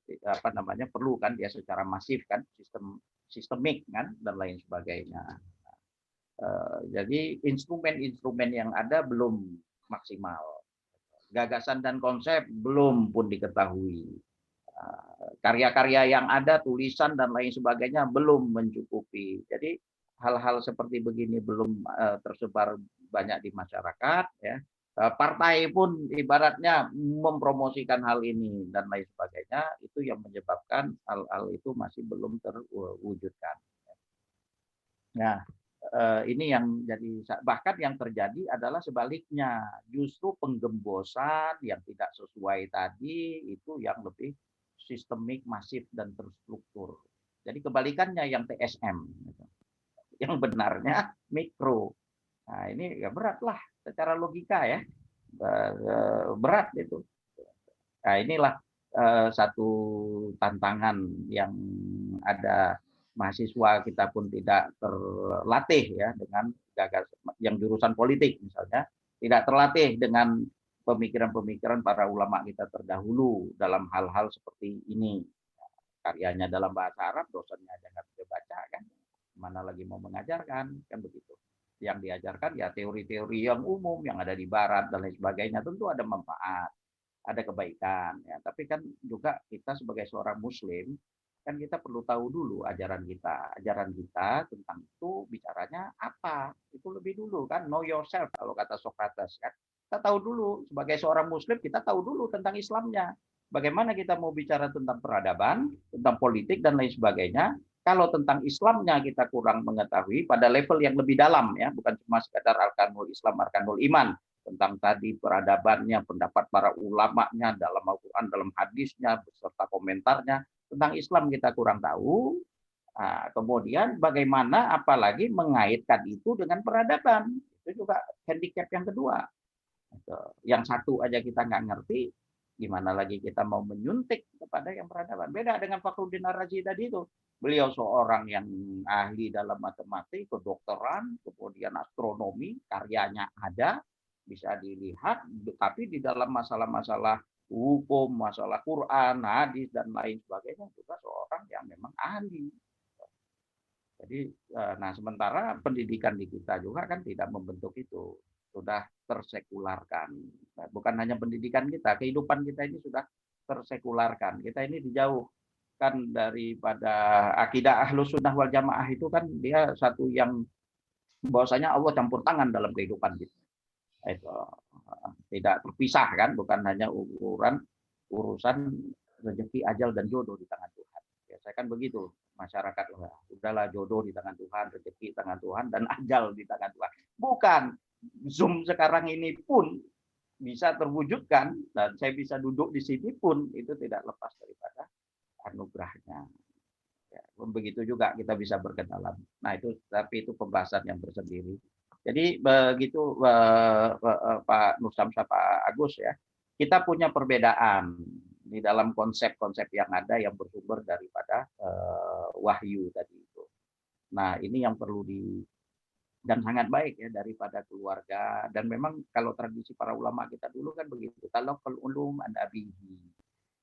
perlu kan dia secara masif kan sistemik kan dan lain sebagainya. Jadi instrumen-instrumen yang ada belum maksimal, gagasan dan konsep belum pun diketahui, karya-karya yang ada tulisan dan lain sebagainya belum mencukupi. Jadi hal-hal seperti begini belum tersebar banyak di masyarakat ya. Partai pun ibaratnya mempromosikan hal ini dan lain sebagainya, itu yang menyebabkan hal-hal itu masih belum terwujudkan. Nah, ini yang jadi, bahkan yang terjadi adalah sebaliknya, justru penggembosan yang tidak sesuai tadi itu yang lebih sistemik, masif dan terstruktur. Jadi kebalikannya yang TSM, yang benarnya mikro. Nah, ini ya berat lah secara logika ya, berat itu. Nah, inilah satu tantangan yang ada. Mahasiswa kita pun tidak terlatih ya dengan yang jurusan politik misalnya, tidak terlatih dengan pemikiran-pemikiran para ulama kita terdahulu dalam hal-hal seperti ini. Karyanya dalam bahasa Arab, dosennya aja nggak bisa baca kan, mana lagi mau mengajarkan kan begitu. Yang diajarkan ya teori-teori yang umum yang ada di Barat dan lain sebagainya, tentu ada manfaat, ada kebaikan ya. Tapi kan juga kita sebagai seorang Muslim Kan kita perlu tahu dulu ajaran kita tentang itu bicaranya apa, itu lebih dulu kan, know yourself kalau kata Socrates kan. Kita tahu dulu sebagai seorang Muslim, kita tahu dulu tentang Islamnya. Bagaimana kita mau bicara tentang peradaban, tentang politik dan lain sebagainya. Kalau tentang Islamnya kita kurang mengetahui pada level yang lebih dalam ya, bukan cuma sekadar arkanul Islam, arkanul iman, tentang tadi peradabannya, pendapat para ulamanya dalam Al-Quran, dalam hadisnya, beserta komentarnya. Tentang Islam kita kurang tahu. Nah, kemudian bagaimana apalagi mengaitkan itu dengan peradaban. Itu juga handicap yang kedua. Yang satu aja kita nggak ngerti, gimana lagi kita mau menyuntik kepada yang peradaban. Beda dengan Fakhruddin Ar-Razi tadi itu. Beliau seorang yang ahli dalam matematik, kedokteran, kemudian astronomi, karyanya ada, bisa dilihat, tapi di dalam masalah-masalah hukum, masalah Quran, hadis, dan lain sebagainya juga seorang yang memang ahli. Jadi, nah sementara pendidikan di kita juga kan tidak membentuk itu, sudah tersekularkan. Bukan hanya pendidikan kita, kehidupan kita ini sudah tersekularkan. Kita ini dijauhkan daripada akidah Ahlus Sunnah wal Jamaah itu kan dia satu yang bahwasanya Allah campur tangan dalam kehidupan kita. Itu tidak terpisah kan, bukan hanya urusan rezeki, ajal dan jodoh di tangan Tuhan. Biasanya kan begitu masyarakat, udahlah jodoh di tangan Tuhan, rezeki di tangan Tuhan, dan ajal di tangan Tuhan. Bukan. Zoom sekarang ini pun bisa terwujudkan dan saya bisa duduk di sini pun itu tidak lepas daripada anugerahnya. Ya, begitu juga kita bisa berkenalan. Nah itu, tapi itu pembahasan yang tersendiri. Jadi begitu Pak Nur Syamsah, Pak Agus ya, kita punya perbedaan di dalam konsep-konsep yang ada yang bersumber daripada wahyu tadi itu. Nah ini yang perlu dan sangat baik ya daripada keluarga, dan memang kalau tradisi para ulama kita dulu kan begitu, talaqal ulum an abihi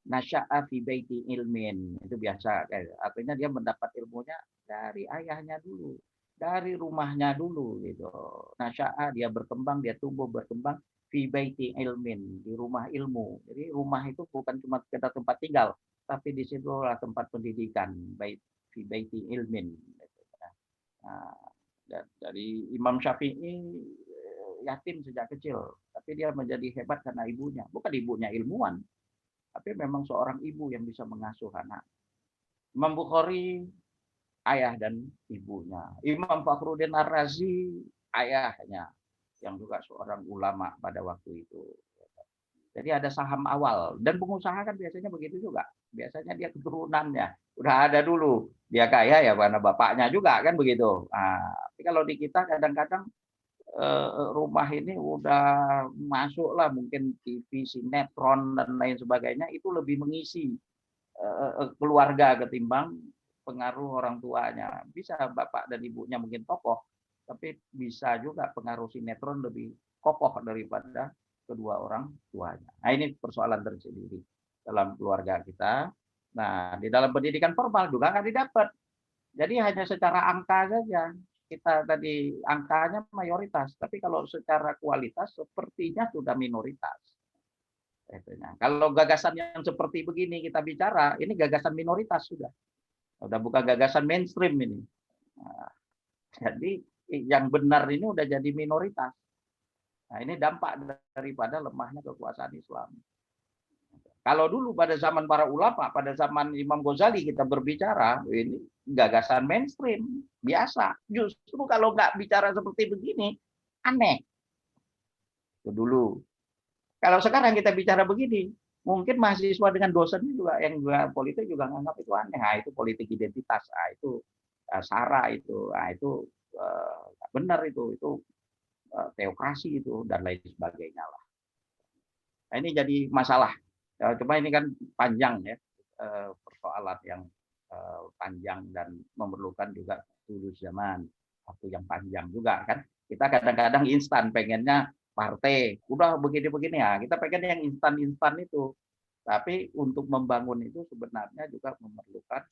nasya'a fi baiti ilmin, itu biasa artinya dia mendapat ilmunya dari ayahnya dulu, dari rumahnya dulu gitu. Nasya'a, dia berkembang, dia tumbuh berkembang fi baiti ilmin, di rumah ilmu. Jadi rumah itu bukan cuma sekedar tempat tinggal, tapi di situlah tempat pendidikan, fi baiti ilmin. Nah, dari Imam Syafi'i yatim sejak kecil, tapi dia menjadi hebat karena ibunya. Bukan ibunya ilmuwan, tapi memang seorang ibu yang bisa mengasuh anak. Imam Bukhari, ayah dan ibunya. Imam Fakhruddin Ar-Razi, ayahnya, yang juga seorang ulama pada waktu itu. Jadi ada saham awal. Dan pengusaha kan biasanya begitu juga. Biasanya dia keturunannya udah ada dulu, dia kaya ya karena bapaknya juga kan begitu. Nah, tapi kalau di kita kadang-kadang rumah ini udah masuk lah mungkin TV, sinetron dan lain sebagainya, itu lebih mengisi keluarga ketimbang pengaruh orang tuanya. Bisa bapak dan ibunya mungkin tokoh, tapi bisa juga pengaruh sinetron lebih kokoh daripada kedua orang tuanya. Nah ini persoalan tersendiri dalam keluarga kita. Nah, di dalam pendidikan formal juga nggak didapat. Jadi hanya secara angka saja. Kita tadi angkanya mayoritas, tapi kalau secara kualitas sepertinya sudah minoritas. Kalau gagasan yang seperti begini kita bicara, ini gagasan minoritas sudah bukan gagasan mainstream ini. Nah, jadi yang benar ini udah jadi minoritas. Nah, ini dampak daripada lemahnya kekuasaan Islam. Kalau dulu pada zaman para ulama, pada zaman Imam Ghazali kita berbicara, ini gagasan mainstream, biasa. Justru kalau nggak bicara seperti begini, aneh. Itu dulu. Kalau sekarang kita bicara begini, mungkin mahasiswa dengan dosennya juga, yang juga politik juga nganggap itu aneh. Nah, itu politik identitas, nah, itu SARA itu, nah, itu benar itu teokrasi itu, dan lain sebagainya lah. Nah, ini jadi masalah. Cuma ini kan panjang ya, persoalan yang panjang dan memerlukan juga dulu zaman, waktu yang panjang juga kan. Kita kadang-kadang instan pengennya partai, udah begini-begini ya, kita pengen yang instan-instan itu. Tapi untuk membangun itu sebenarnya juga memerlukan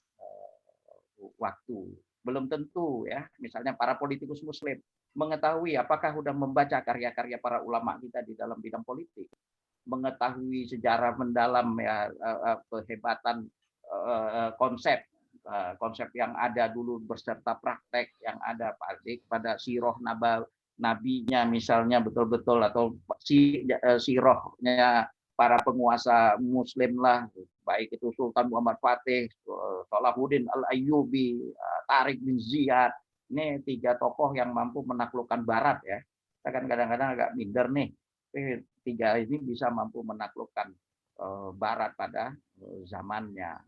waktu. Belum tentu ya, misalnya para politikus muslim mengetahui apakah sudah membaca karya-karya para ulama kita di dalam bidang politik, mengetahui sejarah mendalam ya, kehebatan konsep konsep yang ada dulu beserta praktek yang ada pada siroh nabinya misalnya betul-betul, atau sirohnya para penguasa Muslim lah, baik itu Sultan Muhammad Fatih, Salahuddin Al-Ayyubi, Tariq bin Ziyad. Ini 3 tokoh yang mampu menaklukkan Barat ya. Kita kan kadang-kadang agak minder nih, 3 ini bisa mampu menaklukkan Barat pada zamannya.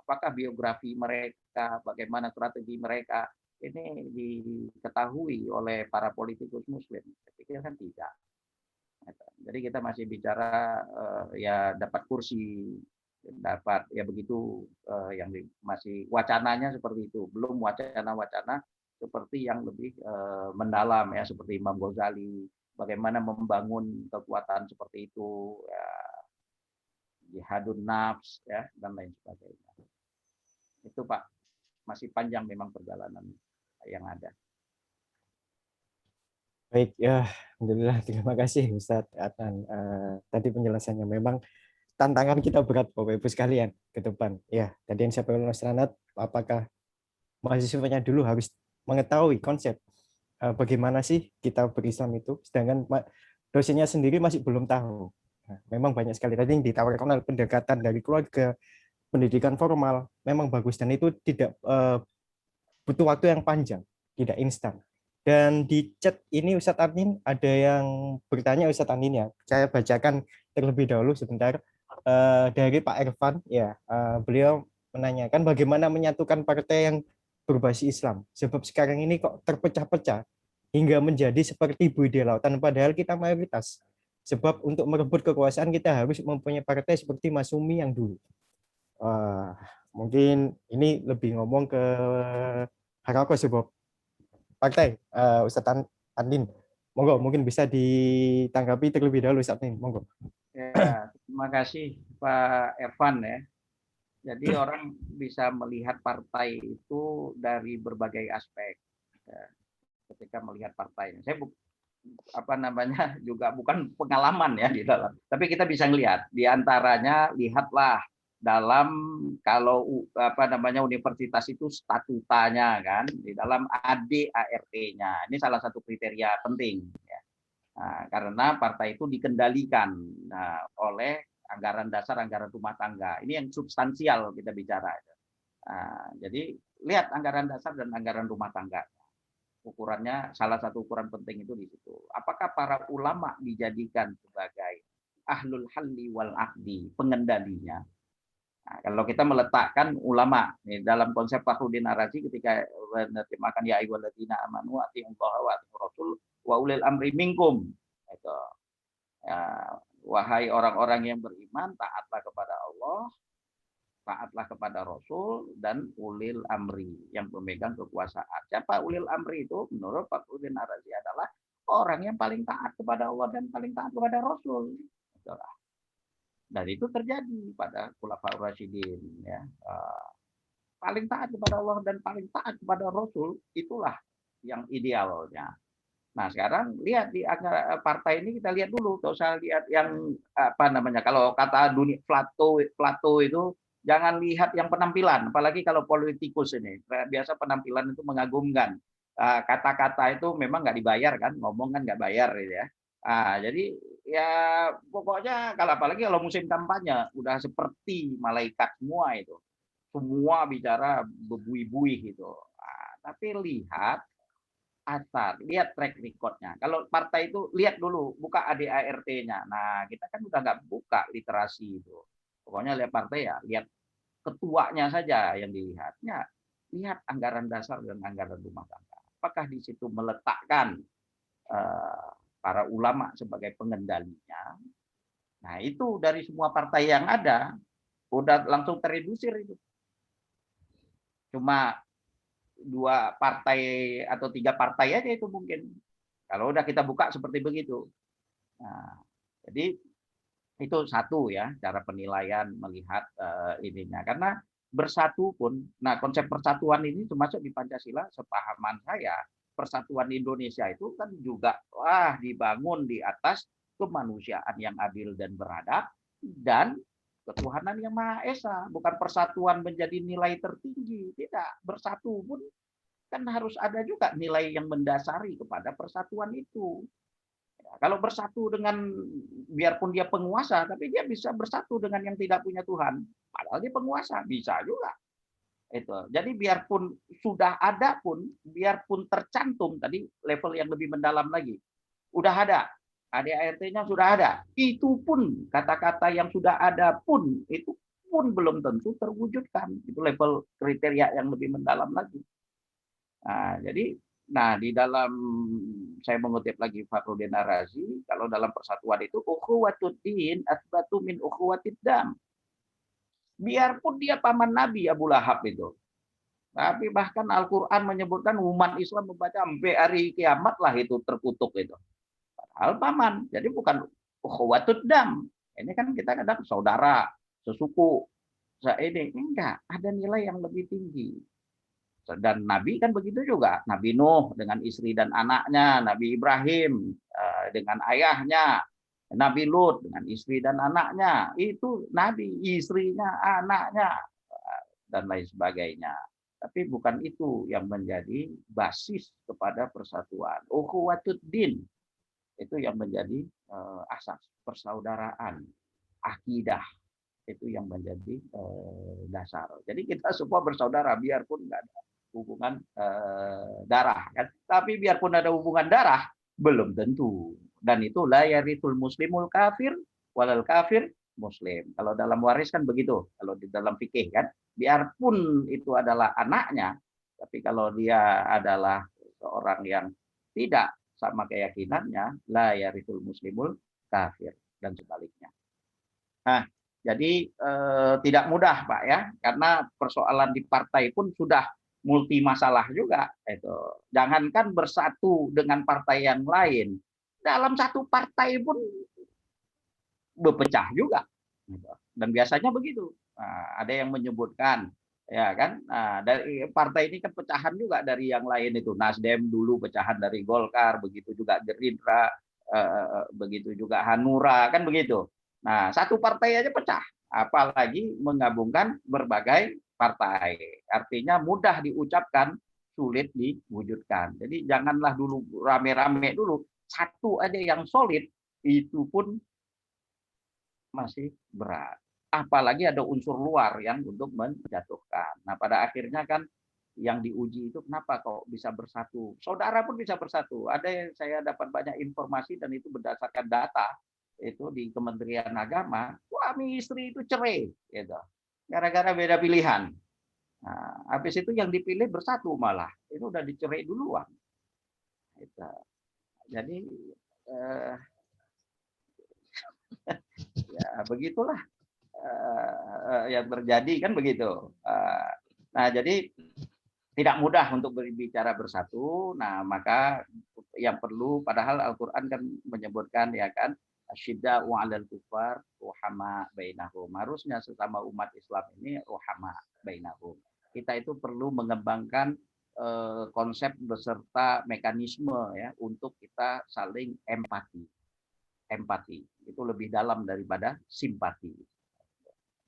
Apakah biografi mereka, bagaimana strategi mereka, ini diketahui oleh para politikus Muslim? Saya pikir kan tidak. Jadi kita masih bicara ya dapat kursi, dapat ya begitu, yang masih wacananya seperti itu, belum wacana-wacana seperti yang lebih mendalam ya, seperti Imam Ghazali, bagaimana membangun kekuatan seperti itu, ya, jihadun nafs ya, dan lain sebagainya. Itu Pak, masih panjang memang perjalanan yang ada. Baik ya, alhamdulillah, terima kasih Ustadz Adnan. Tadi penjelasannya memang tantangan kita berat Bapak Ibu sekalian ke depan. Ya, tadi yang saya Mas Ranat, apakah mahasiswanya dulu harus mengetahui konsep bagaimana sih kita berislam itu, sedangkan dosennya sendiri masih belum tahu. Nah, memang banyak sekali tadi yang ditawarkan oleh pendekatan dari keluarga, pendidikan formal, memang bagus, dan itu tidak butuh waktu yang panjang, tidak instan. Dan di chat ini Ustadz Adnin ada yang bertanya Ustadz Adnin ya, saya bacakan terlebih dahulu sebentar. Dari Pak Ervan ya, beliau menanyakan bagaimana menyatukan partai yang berbasis Islam, sebab sekarang ini kok terpecah-pecah hingga menjadi seperti buih di lautan, padahal kita mayoritas. Sebab untuk merebut kekuasaan kita harus mempunyai partai seperti Masumi yang dulu. Mungkin ini lebih ngomong ke Harako sebuah partai. Ustadz Adnin, monggo mungkin bisa ditanggapi terlebih dahulu Ustadz Adnin, monggo. Ya, terima kasih Pak Ervan ya. Jadi orang bisa melihat partai itu dari berbagai aspek ya, ketika melihat partainya. Saya juga bukan pengalaman ya di dalam, tapi kita bisa melihat di antaranya, lihatlah dalam kalau universitas itu statutanya kan, di dalam ADART-nya. Ini salah satu kriteria penting ya. Nah, karena partai itu dikendalikan oleh anggaran dasar, anggaran rumah tangga. Ini yang substansial kita bicara. Jadi lihat anggaran dasar dan anggaran rumah tangga. Ukurannya, salah satu ukuran penting itu di situ. Apakah para ulama dijadikan sebagai ahlul halli wal aqdi, pengendalinya? Nah, kalau kita meletakkan ulama nih, dalam konsep Fakhruddin Ar-Razi ketika menerjemahkan ya ayyuhalladzina amanu atiiullaha wa atiiur rasul wa ulil amri minkum, itu ya, wahai orang-orang yang beriman, taatlah kepada Allah, taatlah kepada Rasul, dan ulil amri yang pemegang kekuasaan. Siapa ulil amri itu? Menurut Fakhruddin Ar-Razi adalah orang yang paling taat kepada Allah dan paling taat kepada Rasul. Itulah. Dan itu terjadi pada Khulafaur Rasyidin ya. Paling taat kepada Allah dan paling taat kepada Rasul, itulah yang idealnya. Nah, sekarang lihat di partai ini, kita lihat dulu, kalau saya lihat yang kalau kata dunia Plato itu, jangan lihat yang penampilan, apalagi kalau politikus ini. Biasa penampilan itu mengagumkan. Kata-kata itu memang nggak dibayar kan, ngomong kan nggak bayar gitu ya. Jadi ya pokoknya apalagi kalau musim kampanye udah seperti malaikat semua itu, semua bicara berbuih-buih gitu. Tapi lihat lihat track record-nya. Kalau partai itu lihat dulu, buka ADART-nya. Nah, kita kan udah nggak buka literasi itu. Pokoknya lihat partai ya, lihat ketuanya saja yang dilihatnya. Lihat anggaran dasar dan anggaran rumah tangga. Apakah di situ meletakkan para ulama sebagai pengendalinya? Nah, itu dari semua partai yang ada, udah langsung terredusir itu. Cuma 2 partai atau 3 partai aja itu mungkin. Kalau udah kita buka seperti begitu. Nah, jadi itu satu ya cara penilaian melihat ininya. Karena bersatu pun, nah konsep persatuan ini termasuk di Pancasila, sepahaman saya, persatuan Indonesia itu kan juga dibangun di atas kemanusiaan yang adil dan beradab, dan ketuhanan yang Maha Esa, bukan persatuan menjadi nilai tertinggi. Tidak, bersatu pun kan harus ada juga nilai yang mendasari kepada persatuan itu. Ya, kalau bersatu dengan, biarpun dia penguasa, tapi dia bisa bersatu dengan yang tidak punya Tuhan. Padahal dia penguasa, bisa juga. Itu. Jadi biarpun sudah ada pun, biarpun tercantum tadi level yang lebih mendalam lagi, udah ada, ADART-nya sudah ada, itu pun kata-kata yang sudah ada pun itu pun belum tentu terwujudkan. Itu level kriteria yang lebih mendalam lagi. Nah, jadi, di dalam, saya mengutip lagi Fakhruddin Ar-Razi, kalau dalam persatuan itu ukhuwatud din asbatu min ukhuwatid dam. Biarpun dia paman Nabi Abu Lahab itu, tapi bahkan Al-Quran menyebutkan umat Islam membaca sampai hari kiamat lah itu terkutuk itu. Padahal paman, jadi bukan ukhuwatud dam. Ini kan kita kadang saudara, sesuku, ini enggak, ada nilai yang lebih tinggi. Dan Nabi kan begitu juga. Nabi Nuh dengan istri dan anaknya, Nabi Ibrahim dengan ayahnya, Nabi Lut dengan istri dan anaknya, itu Nabi, istrinya, anaknya, dan lain sebagainya. Tapi bukan itu yang menjadi basis kepada persatuan. Ukhuwatud din, itu yang menjadi asas persaudaraan, akidah, itu yang menjadi dasar. Jadi kita semua bersaudara, biarpun nggak ada hubungan darah, kan? Tapi biarpun ada hubungan darah, belum tentu. Dan itu la yarithul muslimul kafir walal kafir muslim. Kalau dalam waris kan begitu. Kalau di dalam fikih kan, biarpun itu adalah anaknya, tapi kalau dia adalah seorang yang tidak sama keyakinannya, la yarithul muslimul kafir, dan sebaliknya. Nah, jadi tidak mudah, Pak, ya, karena persoalan di partai pun sudah multi masalah juga. Itu. Jangankan bersatu dengan partai yang lain, dalam satu partai pun berpecah juga. Dan biasanya begitu. Nah, ada yang menyebutkan, ya kan, dari partai ini kan pecahan juga dari yang lain itu. Nasdem dulu pecahan dari Golkar, begitu juga Gerindra, begitu juga Hanura, kan begitu. Nah, satu partai aja pecah, apalagi menggabungkan berbagai partai. Artinya mudah diucapkan, sulit diwujudkan. Jadi janganlah dulu rame-rame dulu, satu aja yang solid itu pun masih berat. Apalagi ada unsur luar yang untuk menjatuhkan. Nah, pada akhirnya kan yang diuji itu kenapa kok bisa bersatu. Saudara pun bisa bersatu. Ada yang saya dapat banyak informasi dan itu berdasarkan data itu di Kementerian Agama, suami istri itu cerai, gitu. Gara-gara beda pilihan. Nah, habis itu yang dipilih bersatu malah, itu udah dicerai duluan. Gitu. Jadi ya begitulah yang terjadi kan begitu. Nah, jadi tidak mudah untuk berbicara bersatu. Nah, maka yang perlu, padahal Al-Quran kan menyebutkan, ya kan, asyidda'u 'alal kufar ruhama bainahum. Harusnya sesama umat Islam ini ruhama bainahum. Kita itu perlu mengembangkan konsep beserta mekanisme, ya, untuk kita saling empati. Empati itu lebih dalam daripada simpati.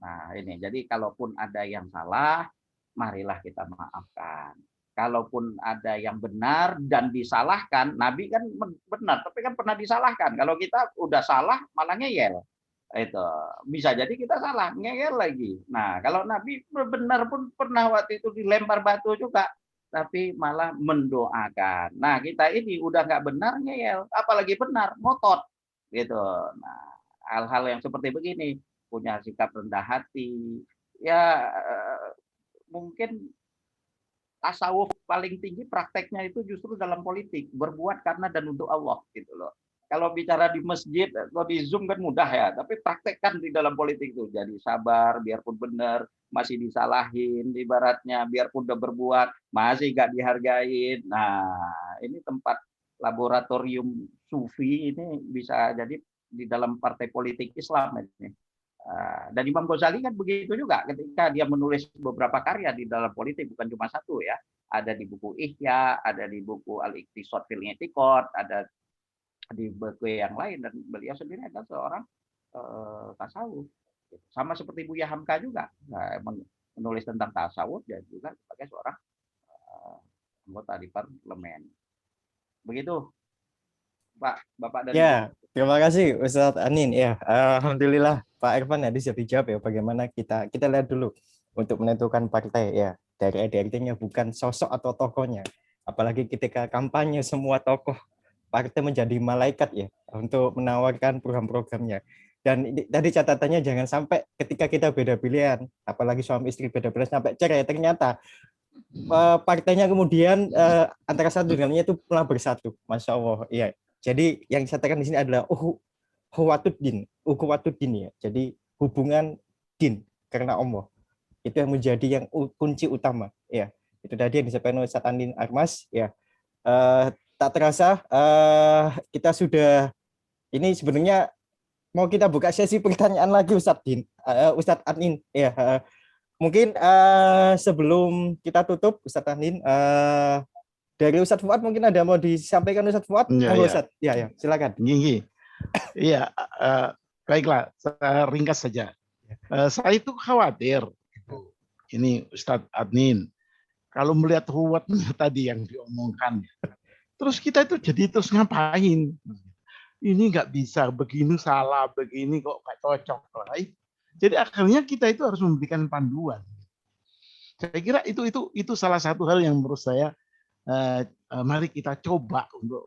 Nah, ini jadi kalaupun ada yang salah, marilah kita maafkan. Kalaupun ada yang benar dan disalahkan, Nabi kan benar, tapi kan pernah disalahkan. Kalau kita udah salah, malah ngeyel. Itu bisa jadi kita salah, ngeyel lagi. Nah, kalau Nabi benar pun pernah waktu itu dilempar batu juga, tapi malah mendoakan. Nah, kita ini udah nggak benar ngeyel, apalagi benar ngotot, gitu. Nah, hal-hal yang seperti begini, punya sikap rendah hati, ya mungkin tasawuf paling tinggi prakteknya itu justru dalam politik, berbuat karena dan untuk Allah, gitu loh. Kalau bicara di masjid atau di Zoom kan mudah ya, tapi praktekkan di dalam politik itu, jadi sabar, biarpun benar masih disalahin, ibaratnya biarpun udah berbuat masih gak dihargain. Nah, ini tempat laboratorium sufi ini bisa jadi di dalam partai politik Islam ini. Dan Imam Ghazali kan begitu juga ketika dia menulis beberapa karya di dalam politik, bukan cuma satu ya. Ada di buku Ihya, ada di buku Al-Iqtisad fil I'tiqad, ada di buku yang lain, dan beliau sendiri adalah seorang tasawuf. Sama seperti Buya Hamka juga menulis tentang tasawuf dan juga sebagai seorang anggota di parlemen. Begitu, Pak, Bapak dan Ya, terima kasih Ustadz Anin. Ya, alhamdulillah Pak Irfan tadi sudah dijawab ya bagaimana kita lihat dulu untuk menentukan partai ya. Dari ADRT-nya bukan sosok atau tokohnya. Apalagi ketika kampanye semua tokoh partai menjadi malaikat ya untuk menawarkan program-programnya. Dan tadi catatannya jangan sampai ketika kita beda pilihan, apalagi suami istri beda pilihan sampai cerai, ternyata partainya kemudian antara satu dengan lainnya itu malah bersatu. Masya Allah. Iya. Jadi yang saya katakan di sini adalah ukhuwatuddin ya. Jadi hubungan din karena Allah. Itu yang menjadi yang kunci utama ya. Itu tadi yang disampaikan oleh Ustadz Andin Armas ya. Tak terasa kita sudah ini sebenarnya mau kita buka sesi pertanyaan lagi Ustadz Andin ya. Mungkin sebelum kita tutup Ustadz Andin dari Ustadz Fuad mungkin ada mau disampaikan Ustadz Fuad? Ustadz. Ya, silakan. Iya, baiklah, saya ringkas saja. Saya itu khawatir, ini Ustadz Adnin, kalau melihat ruwetnya tadi yang diomongkan, terus kita itu jadi terus ngapain? Ini nggak bisa, begini salah, begini kok nggak cocok. Jadi akhirnya kita itu harus memberikan panduan. Saya kira itu salah satu hal yang menurut saya mari kita coba untuk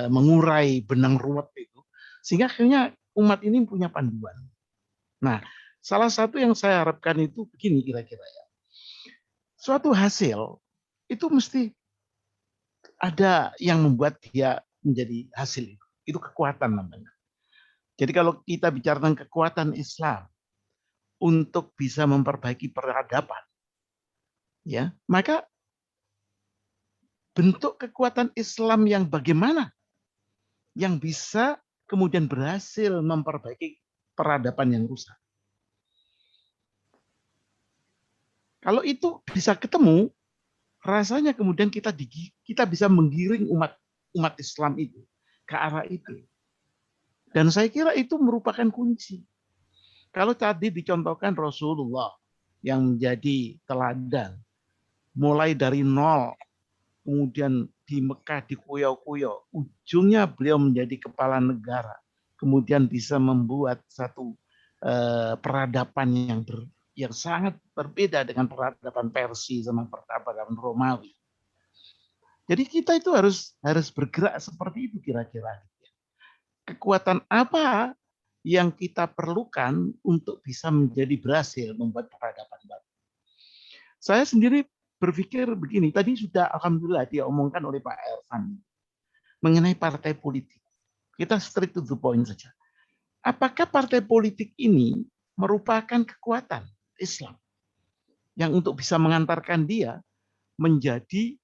mengurai benang ruwet itu, sehingga akhirnya umat ini punya panduan. Nah, salah satu yang saya harapkan itu begini kira-kira ya. Suatu hasil itu mesti ada yang membuat dia menjadi hasil itu. Itu kekuatan namanya. Jadi kalau kita bicara tentang kekuatan Islam untuk bisa memperbaiki peradaban, ya, maka bentuk kekuatan Islam yang bagaimana yang bisa kemudian berhasil memperbaiki peradaban yang rusak. Kalau itu bisa ketemu, rasanya kemudian kita bisa menggiring umat Islam itu ke arah itu. Dan saya kira itu merupakan kunci. Kalau tadi dicontohkan Rasulullah yang menjadi teladan, mulai dari nol, kemudian di Mekah dikuyau-kuyau, ujungnya beliau menjadi kepala negara, kemudian bisa membuat satu peradaban yang sangat berbeda dengan peradaban Persia sama peradaban Romawi. Jadi kita itu harus bergerak seperti itu kira-kira. Kekuatan apa yang kita perlukan untuk bisa menjadi berhasil membuat peradaban baru? Saya sendiri berpikir begini, tadi sudah alhamdulillah diomongkan oleh Pak Irfan mengenai partai politik. Kita straight to the point saja. Apakah partai politik ini merupakan kekuatan Islam yang untuk bisa mengantarkan dia menjadi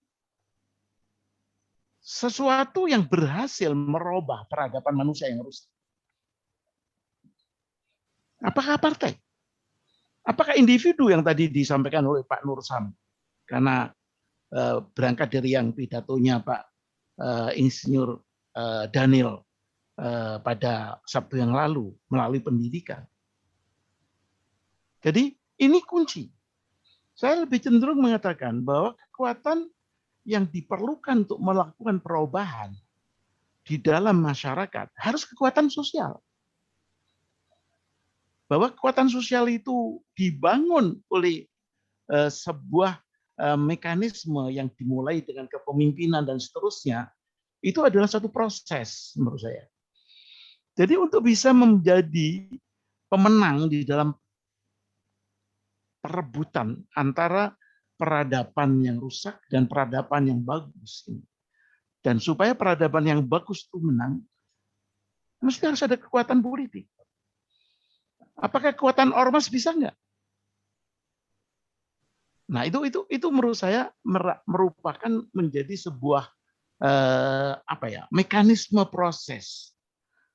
sesuatu yang berhasil merubah peradaban manusia yang rusak? Apakah partai? Apakah individu yang tadi disampaikan oleh Pak Nur Sam? Karena berangkat dari yang pidatonya Pak Insinyur Daniel pada Sabtu yang lalu melalui pendidikan. Jadi ini kunci. Saya lebih cenderung mengatakan bahwa kekuatan yang diperlukan untuk melakukan perubahan di dalam masyarakat harus kekuatan sosial. Bahwa kekuatan sosial itu dibangun oleh sebuah mekanisme yang dimulai dengan kepemimpinan dan seterusnya, itu adalah satu proses menurut saya. Jadi untuk bisa menjadi pemenang di dalam perebutan antara peradaban yang rusak dan peradaban yang bagus ini. Dan supaya peradaban yang bagus itu menang, mesti harus ada kekuatan politik. Apakah kekuatan ormas bisa enggak? Nah, itu menurut saya merupakan menjadi sebuah mekanisme proses.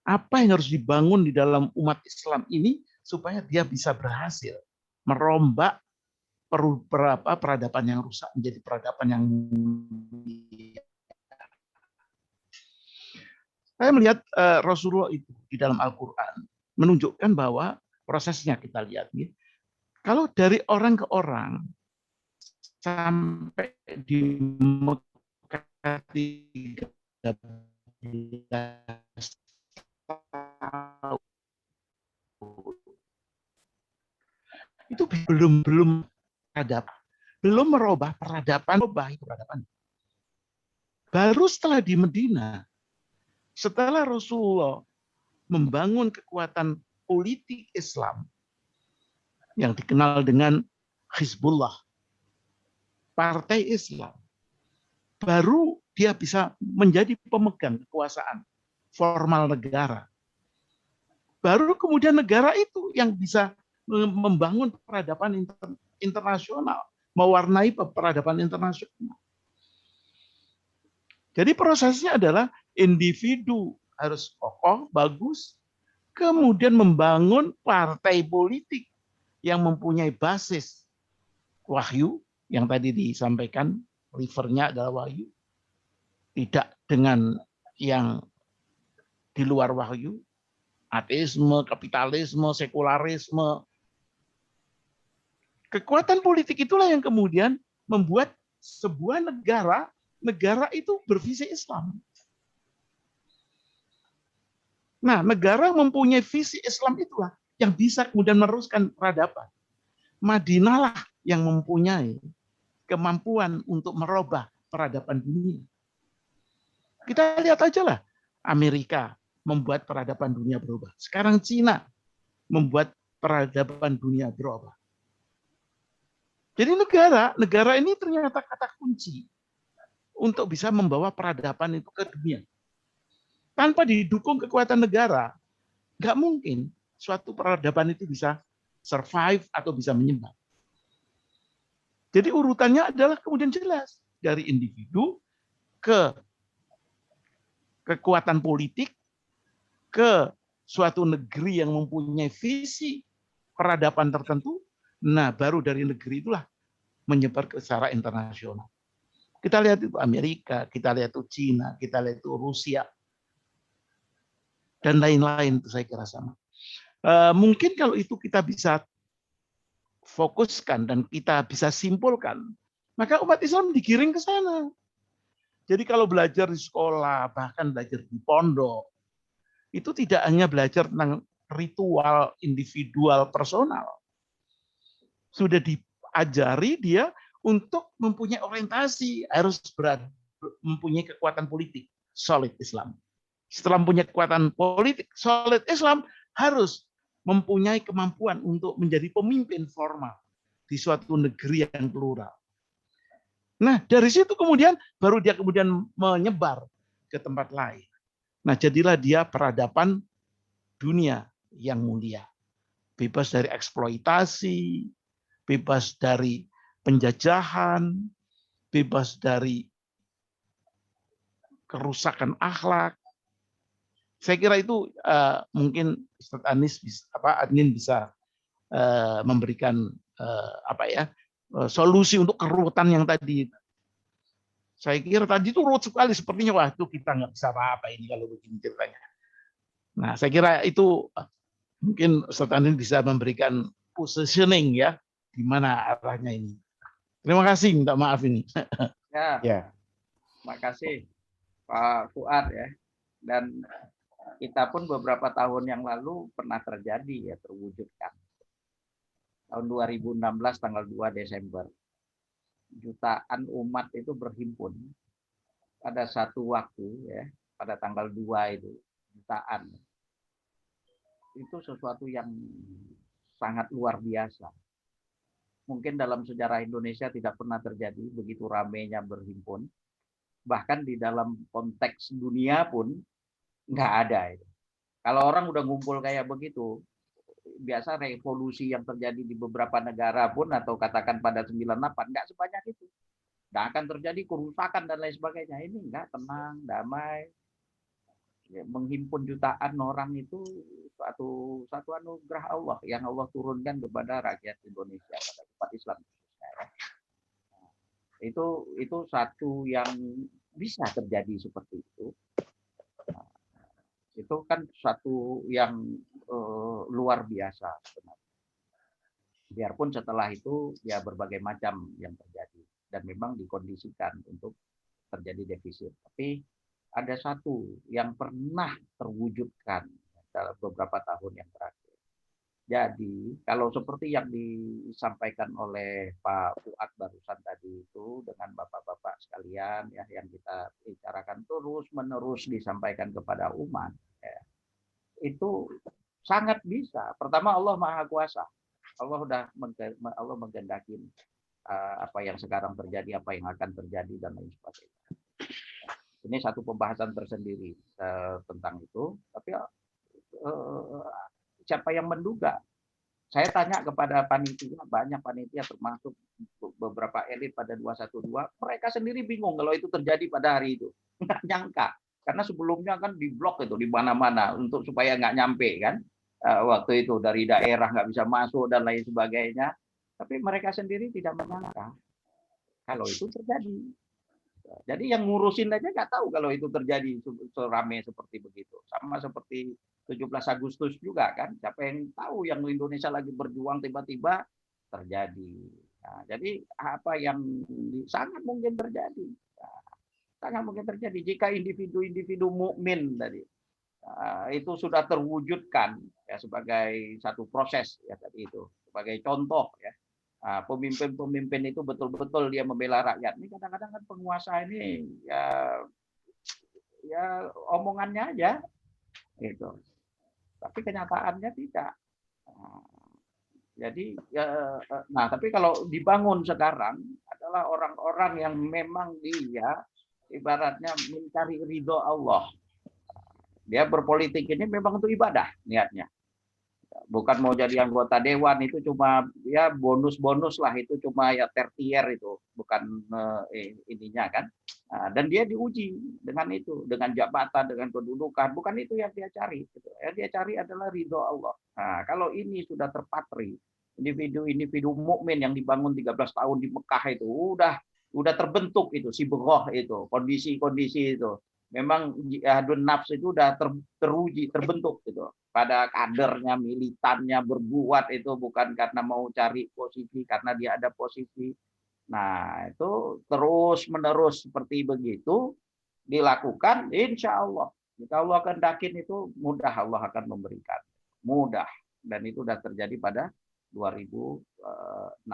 Apa yang harus dibangun di dalam umat Islam ini supaya dia bisa berhasil merombak peradaban yang rusak menjadi peradaban yang Saya melihat Rasulullah itu di dalam Al-Quran menunjukkan bahwa prosesnya kita lihat. Ya. Kalau dari orang ke orang sampai di Mekah 13 tahun, itu belum merubah peradaban. Baru setelah di Medina, setelah Rasulullah membangun kekuatan politik Islam yang dikenal dengan Hizbullah, partai Islam, baru dia bisa menjadi pemegang kekuasaan formal negara. Baru kemudian negara itu yang bisa membangun peradaban internasional, mewarnai peradaban internasional. Jadi prosesnya adalah individu harus kokoh, bagus, kemudian membangun partai politik yang mempunyai basis wahyu, yang tadi disampaikan, rivernya adalah wahyu, tidak dengan yang di luar wahyu, ateisme, kapitalisme, sekularisme. Kekuatan politik itulah yang kemudian membuat sebuah negara itu bervisi Islam. Nah, negara yang mempunyai visi Islam itulah yang bisa kemudian meneruskan peradaban. Madinah lah yang mempunyai kemampuan untuk merubah peradaban dunia. Kita lihat aja lah, Amerika membuat peradaban dunia berubah. Sekarang Cina membuat peradaban dunia berubah. Jadi negara ini ternyata kata kunci untuk bisa membawa peradaban itu ke dunia. Tanpa didukung kekuatan negara, nggak mungkin suatu peradaban itu bisa survive atau bisa menyebar. Jadi urutannya adalah kemudian jelas. Dari individu ke kekuatan politik, ke suatu negeri yang mempunyai visi peradaban tertentu, nah baru dari negeri itulah menyebar ke secara internasional. Kita lihat itu Amerika, kita lihat itu Cina, kita lihat itu Rusia, dan lain-lain itu saya kira sama. Mungkin kalau itu kita bisa fokuskan dan kita bisa simpulkan, maka umat Islam digiring ke sana. Jadi kalau belajar di sekolah, bahkan belajar di pondok, itu tidak hanya belajar tentang ritual individual personal. Sudah diajari dia untuk mempunyai orientasi, harus mempunyai kekuatan politik, solid Islam. Setelah mempunyai kekuatan politik, solid Islam, harus mempunyai kemampuan untuk menjadi pemimpin formal di suatu negeri yang plural. Nah, dari situ kemudian, baru dia kemudian menyebar ke tempat lain. Nah, jadilah dia peradaban dunia yang mulia. Bebas dari eksploitasi, bebas dari penjajahan, bebas dari kerusakan akhlak. Saya kira itu mungkin Ustaz Adnin bisa memberikan solusi untuk keruwetan yang tadi. Saya kira tadi itu ruwet sekali, sepertinya wah itu kita nggak bisa apa-apa ini kalau begini ceritanya. Nah, saya kira itu mungkin Ustaz Adnin bisa memberikan positioning ya, di mana arahnya ini. Terima kasih, minta maaf ini. Ya. Terima kasih Pak Fuad ya. Dan kita pun beberapa tahun yang lalu pernah terjadi ya, terwujudkan. Tahun 2016 tanggal 2 Desember. Jutaan umat itu berhimpun pada satu waktu ya, pada tanggal 2 itu, jutaan. Itu sesuatu yang sangat luar biasa. Mungkin dalam sejarah Indonesia tidak pernah terjadi begitu ramainya berhimpun. Bahkan di dalam konteks dunia pun nggak ada itu. Kalau orang udah ngumpul kayak begitu, biasa revolusi yang terjadi di beberapa negara pun atau katakan pada 98 nggak sebanyak itu. Nggak akan terjadi kerusakan dan lain sebagainya. Ini nggak, tenang, damai. Ya, menghimpun jutaan orang itu satu anugerah Allah yang Allah turunkan kepada rakyat Indonesia, pada umat Islam. Itu satu yang bisa terjadi seperti itu. Itu kan suatu yang luar biasa sebenarnya. Biarpun setelah itu ya berbagai macam yang terjadi dan memang dikondisikan untuk terjadi defisit. Tapi ada satu yang pernah terwujudkan dalam beberapa tahun yang terakhir. Jadi kalau seperti yang disampaikan oleh Pak Fuad barusan tadi itu dengan bapak-bapak sekalian ya yang kita bicarakan terus-menerus disampaikan kepada umat, ya, itu sangat bisa. Pertama Allah Maha Kuasa. Allah menggendaki apa yang sekarang terjadi, apa yang akan terjadi dan lain sebagainya. Ini satu pembahasan tersendiri tentang itu. Tapi siapa yang menduga? Saya tanya kepada panitia, banyak panitia termasuk beberapa elit pada 212, mereka sendiri bingung kalau itu terjadi pada hari itu. Nggak nyangka. Karena sebelumnya kan diblok itu di mana-mana untuk supaya nggak nyampe kan. Waktu itu dari daerah nggak bisa masuk dan lain sebagainya. Tapi mereka sendiri tidak menyangka kalau itu terjadi. Jadi yang ngurusin aja nggak tahu kalau itu terjadi seramai seperti begitu. Sama seperti 17 Agustus juga kan. Siapa yang tahu yang Indonesia lagi berjuang tiba-tiba terjadi. Nah, jadi apa yang sangat mungkin terjadi. Nah, sangat mungkin terjadi jika individu-individu mukmin tadi itu sudah terwujudkan ya sebagai satu proses ya tadi itu sebagai contoh ya. Pemimpin-pemimpin itu betul-betul dia membela rakyat. Ini kadang-kadang kan penguasa ini ya omongannya aja gitu. Tapi kenyataannya tidak. Jadi nah tapi kalau dibangun sekarang adalah orang-orang yang memang dia ibaratnya mencari ridho Allah. Dia berpolitik ini memang untuk ibadah niatnya. Bukan mau jadi anggota dewan itu cuma ya bonus-bonus lah itu cuma ya tertier itu bukan ininya kan. Dan dia diuji dengan itu, dengan jabatan, dengan kedudukan, bukan itu yang dia cari. Gitu. Yang dia cari adalah ridho Allah. Nah, kalau ini sudah terpatri, individu-individu mukmin yang dibangun 13 tahun di Mekah itu udah terbentuk itu sibghah itu, kondisi-kondisi itu. Memang jihadun nafs itu udah teruji, terbentuk gitu. Pada kadernya, militannya berbuat itu bukan karena mau cari posisi, karena dia ada posisi. Nah, itu terus-menerus seperti begitu dilakukan, insya Allah. Jika Allah kehendakin itu, mudah Allah akan memberikan. Mudah. Dan itu sudah terjadi pada 2016.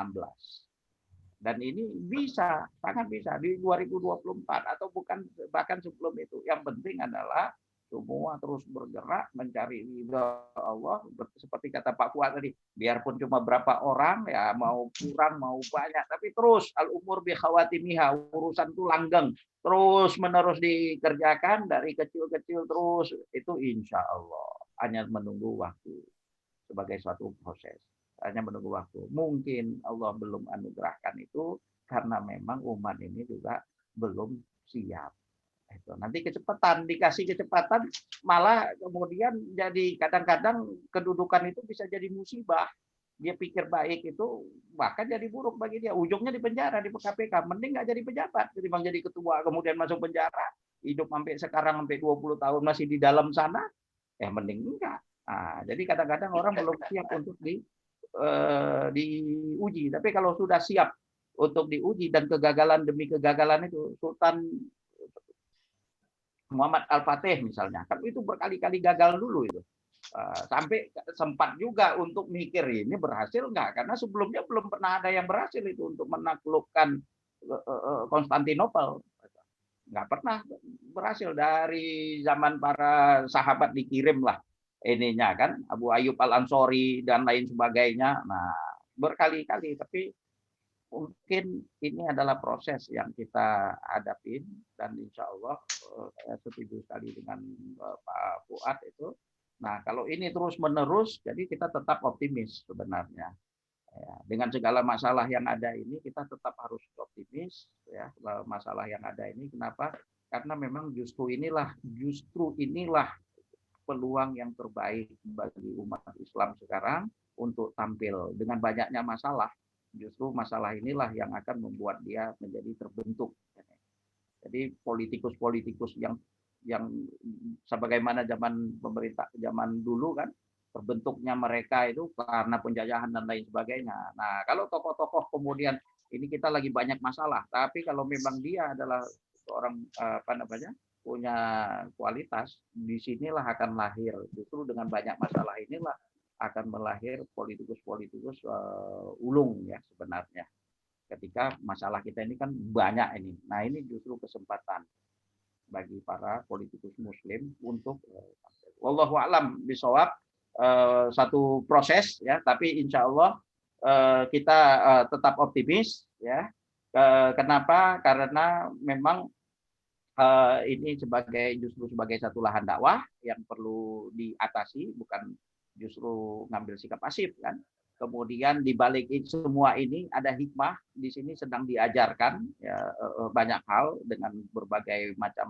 Dan ini bisa, sangat bisa di 2024 atau bukan bahkan sebelum itu. Yang penting adalah semua terus bergerak mencari ridha Allah seperti kata Pak Fuad tadi. Biarpun cuma berapa orang ya mau kurang mau banyak tapi terus al umur bi khawatimiha, urusan itu langgeng terus menerus dikerjakan dari kecil-kecil terus itu insya Allah hanya menunggu waktu sebagai suatu proses. Hanya menunggu waktu. Mungkin Allah belum anugerahkan itu karena memang umat ini juga belum siap. Itu. Nanti dikasih kecepatan, malah kemudian jadi kadang-kadang kedudukan itu bisa jadi musibah. Dia pikir baik itu bahkan jadi buruk bagi dia. Ujungnya di penjara, di KPK. Mending nggak jadi pejabat, ketimbang jadi ketua kemudian masuk penjara, hidup sampai sekarang sampai 20 tahun masih di dalam sana, ya mending enggak. Nah, jadi kadang-kadang orang belum siap untuk diuji. Tapi kalau sudah siap untuk diuji dan kegagalan demi kegagalan itu, Sultan Muhammad Al-Fatih misalnya, kan itu berkali-kali gagal dulu itu. Sampai sempat juga untuk mikir ini berhasil nggak, karena sebelumnya belum pernah ada yang berhasil itu untuk menaklukkan Konstantinopel. Nggak pernah berhasil dari zaman para sahabat dikirim lah ininya kan Abu Ayyub Al-Ansori dan lain sebagainya. Nah, berkali-kali tapi mungkin ini adalah proses yang kita hadapin dan insya Allah saya setuju sekali dengan Pak Fuad itu. Nah, kalau ini terus-menerus jadi kita tetap optimis sebenarnya. Ya, dengan segala masalah yang ada ini kita tetap harus optimis ya masalah yang ada ini. Kenapa? Karena memang justru inilah peluang yang terbaik bagi umat Islam sekarang untuk tampil dengan banyaknya masalah. Justru masalah inilah yang akan membuat dia menjadi terbentuk. Jadi politikus-politikus yang yang sebagaimana zaman dulu kan terbentuknya mereka itu karena penjajahan dan lain sebagainya. Nah, kalau tokoh-tokoh kemudian ini kita lagi banyak masalah, tapi kalau memang dia adalah seorang punya kualitas, disinilah akan lahir, justru dengan banyak masalah inilah akan melahir politikus-politikus ulung ya sebenarnya. Ketika masalah kita ini kan banyak ini. Nah, ini justru kesempatan bagi para politikus muslim untuk wallahu a'lam bishawab, satu proses ya, tapi insya Allah kita tetap optimis ya. Kenapa? Karena memang ini justru sebagai satu lahan dakwah yang perlu diatasi, bukan justru ngambil sikap pasif kan. Kemudian di balik semua ini ada hikmah, di sini sedang diajarkan ya, banyak hal dengan berbagai macam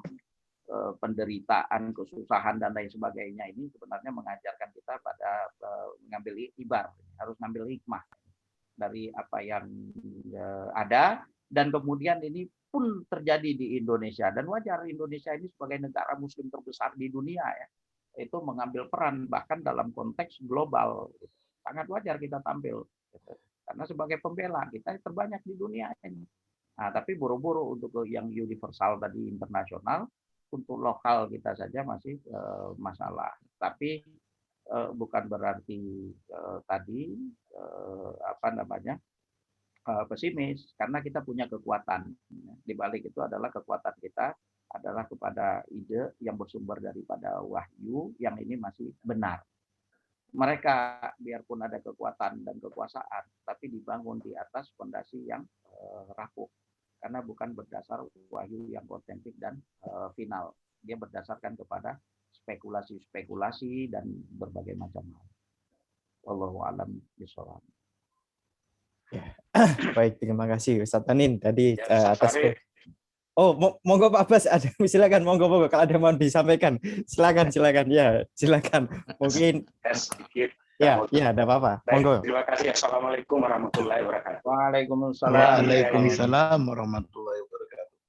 penderitaan, kesusahan dan lain sebagainya. Ini sebenarnya mengajarkan kita pada mengambil ibar, harus ngambil hikmah dari apa yang ada, dan kemudian ini pun terjadi di Indonesia, dan wajar Indonesia ini sebagai negara muslim terbesar di dunia ya, itu mengambil peran bahkan dalam konteks global. Sangat wajar kita tampil karena sebagai pembela kita terbanyak di dunia ini. Nah, tapi buru-buru untuk yang universal tadi internasional, untuk lokal kita saja masih masalah. Tapi bukan berarti tadi pesimis, karena kita punya kekuatan. Di balik itu adalah kekuatan kita adalah kepada ide yang bersumber daripada wahyu yang ini masih benar. Mereka biarpun ada kekuatan dan kekuasaan, tapi dibangun di atas fondasi yang rapuh, karena bukan berdasar wahyu yang otentik dan final. Dia berdasarkan kepada spekulasi-spekulasi dan berbagai macam hal. Wallahu a'lam bishawab. Ya. Baik, terima kasih Ustadz Tanin tadi Ya, atas. Oh, monggo Pak Abbas, ada silakan, monggo kalau ada mau disampaikan, silakan ya, silakan. Mungkin sedikit. Ya, ada apa-apa. Monggo. Terima kasih. Assalamualaikum warahmatullahi wabarakatuh. Waalaikumsalam warahmatullahi wabarakatuh.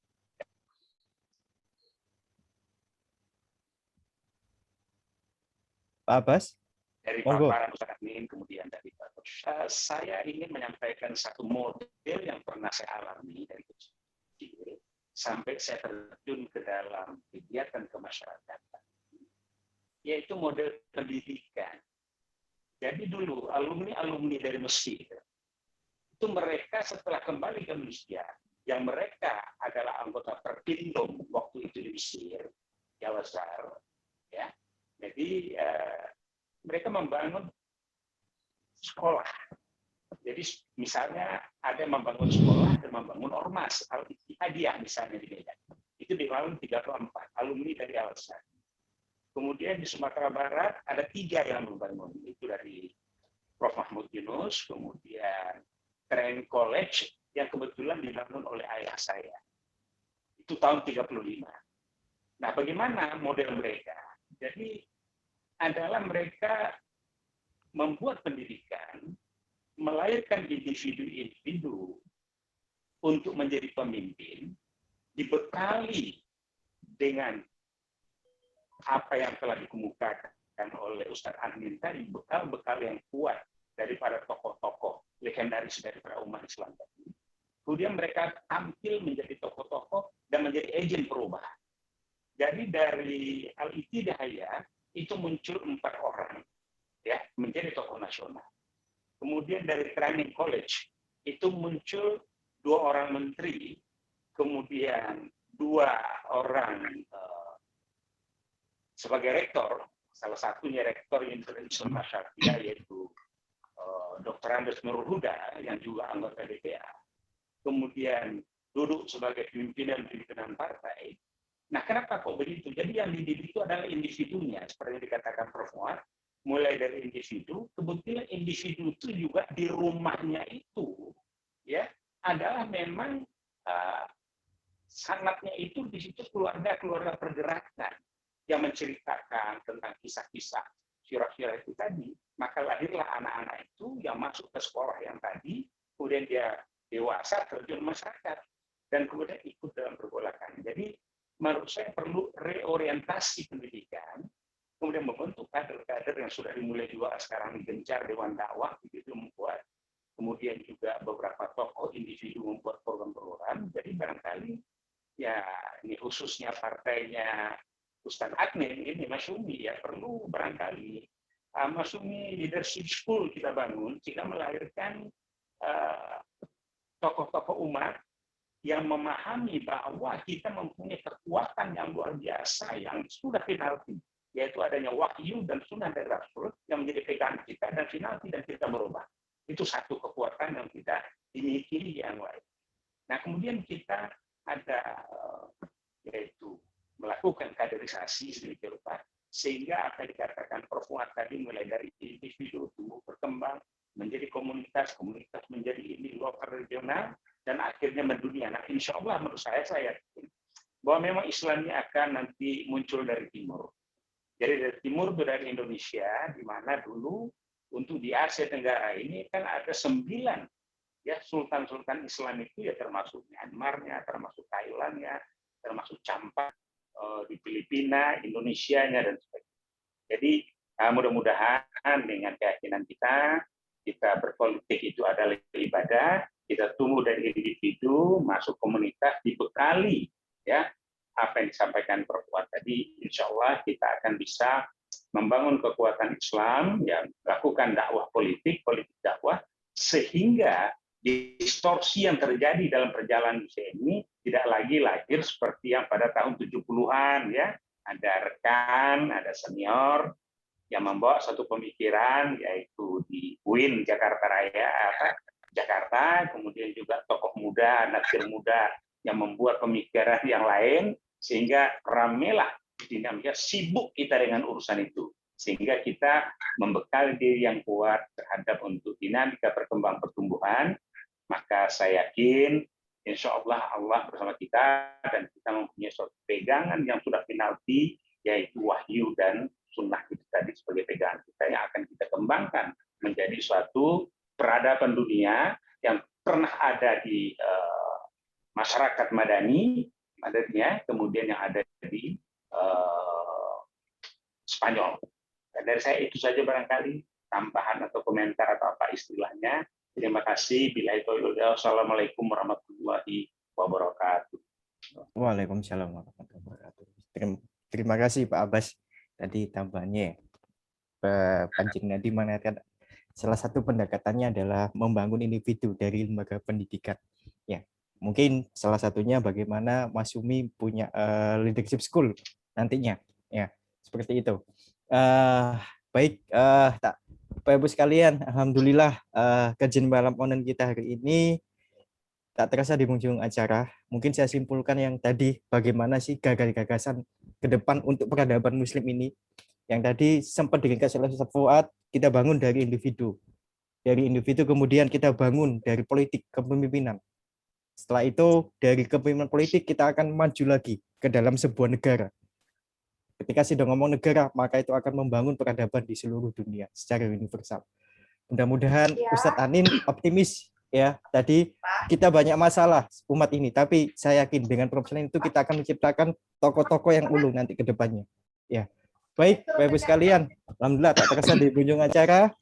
Pak Abbas. Dari paparan Ustaz Amin, kemudian dari Pak Coach. Saya ingin menyampaikan satu model yang pernah saya alami dari kecil sampai saya terjun ke dalam kegiatan kemasyarakatan, yaitu model pendidikan. Jadi dulu alumni dari Mesir itu mereka setelah kembali ke Indonesia, yang mereka adalah anggota Perpindom waktu itu di Mesir, Al-Azhar, ya. Jadi mereka membangun sekolah. Jadi misalnya ada yang membangun sekolah dan membangun ormas, Al-Ittihadiyah misalnya di Medan. Itu di tahun 34, alumni dari Al-Azhar. Kemudian di Sumatera Barat ada 3 yang membangun, itu dari Prof. Mahmud Yunus, kemudian Training College yang kebetulan dibangun oleh ayah saya. Itu tahun 35. Nah, bagaimana model mereka? Jadi adalah mereka membuat pendidikan, melahirkan individu-individu untuk menjadi pemimpin, dibekali dengan apa yang telah dikemukakan oleh Ustadz Amin tadi, bekal-bekal yang kuat daripada tokoh-tokoh legendaris daripada umat Islam tadi. Kemudian mereka tampil menjadi tokoh-tokoh dan menjadi agen perubahan. Jadi dari Al-Ittihadiyah itu muncul 4 orang ya menjadi tokoh nasional. Kemudian dari Training College itu muncul 2 orang menteri, kemudian 2 orang sebagai rektor, salah satunya rektor Universitas Syariah yaitu Dr. Andes Nurul Huda yang juga anggota DPA. Kemudian duduk sebagai pimpinan partai. Nah, kenapa kok begitu? Jadi yang dididik itu adalah individunya, seperti yang dikatakan Prof. Muhammad, mulai dari individu, kebetulan individu itu juga di rumahnya itu, ya, adalah memang sanatnya itu di situ keluarga pergerakan yang menceritakan tentang kisah-kisah syirah-syirah itu tadi. Maka lahirlah anak-anak itu yang masuk ke sekolah yang tadi, kemudian dia dewasa terjun masyarakat dan kemudian ikut dalam pergolakan. Jadi menurut saya perlu reorientasi fondasi pendidikan, kemudian membentuk kader-kader yang sudah dimulai juga sekarang gencar Dewan Dakwah itu membuat, kemudian juga beberapa tokoh individu membuat program-program. Jadi barangkali ya ini khususnya partainya Ustadz Admin ini Mas Umi ya perlu barangkali Mas Umi Leadership School kita bangun jika melahirkan tokoh-tokoh umat yang memahami bahwa kita mempunyai kekuatan yang luar biasa yang sudah finalti, yaitu adanya wahyu dan sunnah dari Rasul yang menjadi pegangan kita dan finalti dan kita berubah. Itu satu kekuatan yang kita dimiliki yang lain. Nah kemudian kita ada yaitu melakukan kaderisasi sedemikian rupa sehingga apa yang dikatakan Prof. Fuad tadi mulai dari individu tumbuh berkembang menjadi komunitas menjadi ini lokal regional dan akhirnya mendunia. Nah insya Allah menurut saya yakin bahwa memang Islam ini akan nanti muncul dari timur. Jadi dari timur itu dari Indonesia, di mana dulu untuk di Asia Tenggara ini kan ada 9 ya sultan-sultan Islam itu ya termasuk Myanmarnya, termasuk Thailandnya, termasuk Campak di Filipina, Indonesianya dan sebagainya. Jadi mudah-mudahan dengan keyakinan kita berpolitik itu adalah ibadah, kita tumbuh dari individu, masuk komunitas, dibekali ya apa yang disampaikan Prof. Fuad tadi, insya Allah kita akan bisa membangun kekuatan Islam, yang melakukan dakwah politik dakwah, sehingga distorsi yang terjadi dalam perjalanan ini tidak lagi lahir seperti yang pada tahun 70-an ya, ada rekan, ada senior yang membawa satu pemikiran yaitu di UIN Jakarta Raya, Jakarta, kemudian juga tokoh muda, nadsir muda yang membuat pemikiran yang lain sehingga ramelah dinamika sibuk kita dengan urusan itu sehingga kita membekali diri yang kuat terhadap untuk dinamika pertumbuhan, maka saya yakin insya Allah bersama kita dan kita mempunyai suatu pegangan yang sudah finalti yaitu wahyu dan sunnah itu tadi sebagai pegangan kita yang akan kita kembangkan menjadi suatu peradaban dunia yang pernah ada di masyarakat madani ya, kemudian yang ada di Spanyol. Dan dari saya itu saja barangkali tambahan atau komentar atau apa istilahnya. Terima kasih. Wassalamualaikum warahmatullahi wabarakatuh. Waalaikumsalam warahmatullahi wabarakatuh. Terima kasih Pak Abbas tadi tambahannya. Panjenengan dimanakan salah satu pendekatannya adalah membangun individu dari lembaga pendidikan. Ya, mungkin salah satunya bagaimana Mas Umi punya leadership school nantinya. Ya, seperti itu. Baik, Bapak Ibu sekalian, alhamdulillah kajian malam online kita hari ini tak terasa di penghujung acara. Mungkin saya simpulkan yang tadi bagaimana sih gagasan ke depan untuk peradaban Muslim ini. Yang tadi sempat diringkas oleh Ustaz Fuad, kita bangun dari individu. Dari individu kemudian kita bangun dari politik kepemimpinan. Setelah itu dari kepemimpinan politik kita akan maju lagi ke dalam sebuah negara. Ketika sudah ngomong negara, maka itu akan membangun peradaban di seluruh dunia secara universal. Mudah-mudahan Ustadz Anin optimis ya. Tadi kita banyak masalah umat ini, tapi saya yakin dengan profesional itu kita akan menciptakan tokoh-tokoh yang ulung nanti ke depannya. Ya. Baik, Bapak Ibu sekalian, alhamdulillah tak terasa di penghujung acara.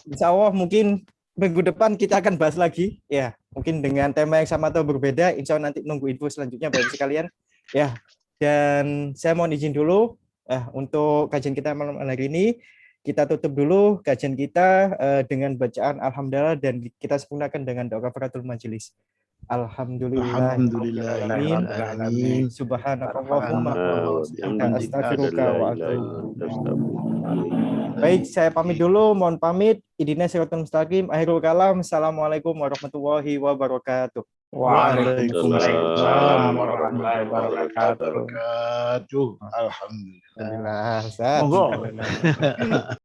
Insya Allah mungkin minggu depan kita akan bahas lagi ya, mungkin dengan tema yang sama atau berbeda. Insya Allah nanti nunggu info selanjutnya Bapak Ibu sekalian. Ya. Dan saya mohon izin dulu untuk kajian kita malam hari ini. Kita tutup dulu kajian kita dengan bacaan Alhamdulillah dan kita sempurnakan dengan doa kafaratul majelis. Alhamdulillahirrahmanirrahim. Subhanakallahumma wa astaghfiruka wa atubu. Baik, saya pamit dulu. Mohon pamit. Ihdinas siratal mustaqim. Akhirul kalam. Assalamualaikum warahmatullahi wabarakatuh. Waalaikumsalam warahmatullahi wabarakatuh. Alhamdulillah. Monggo.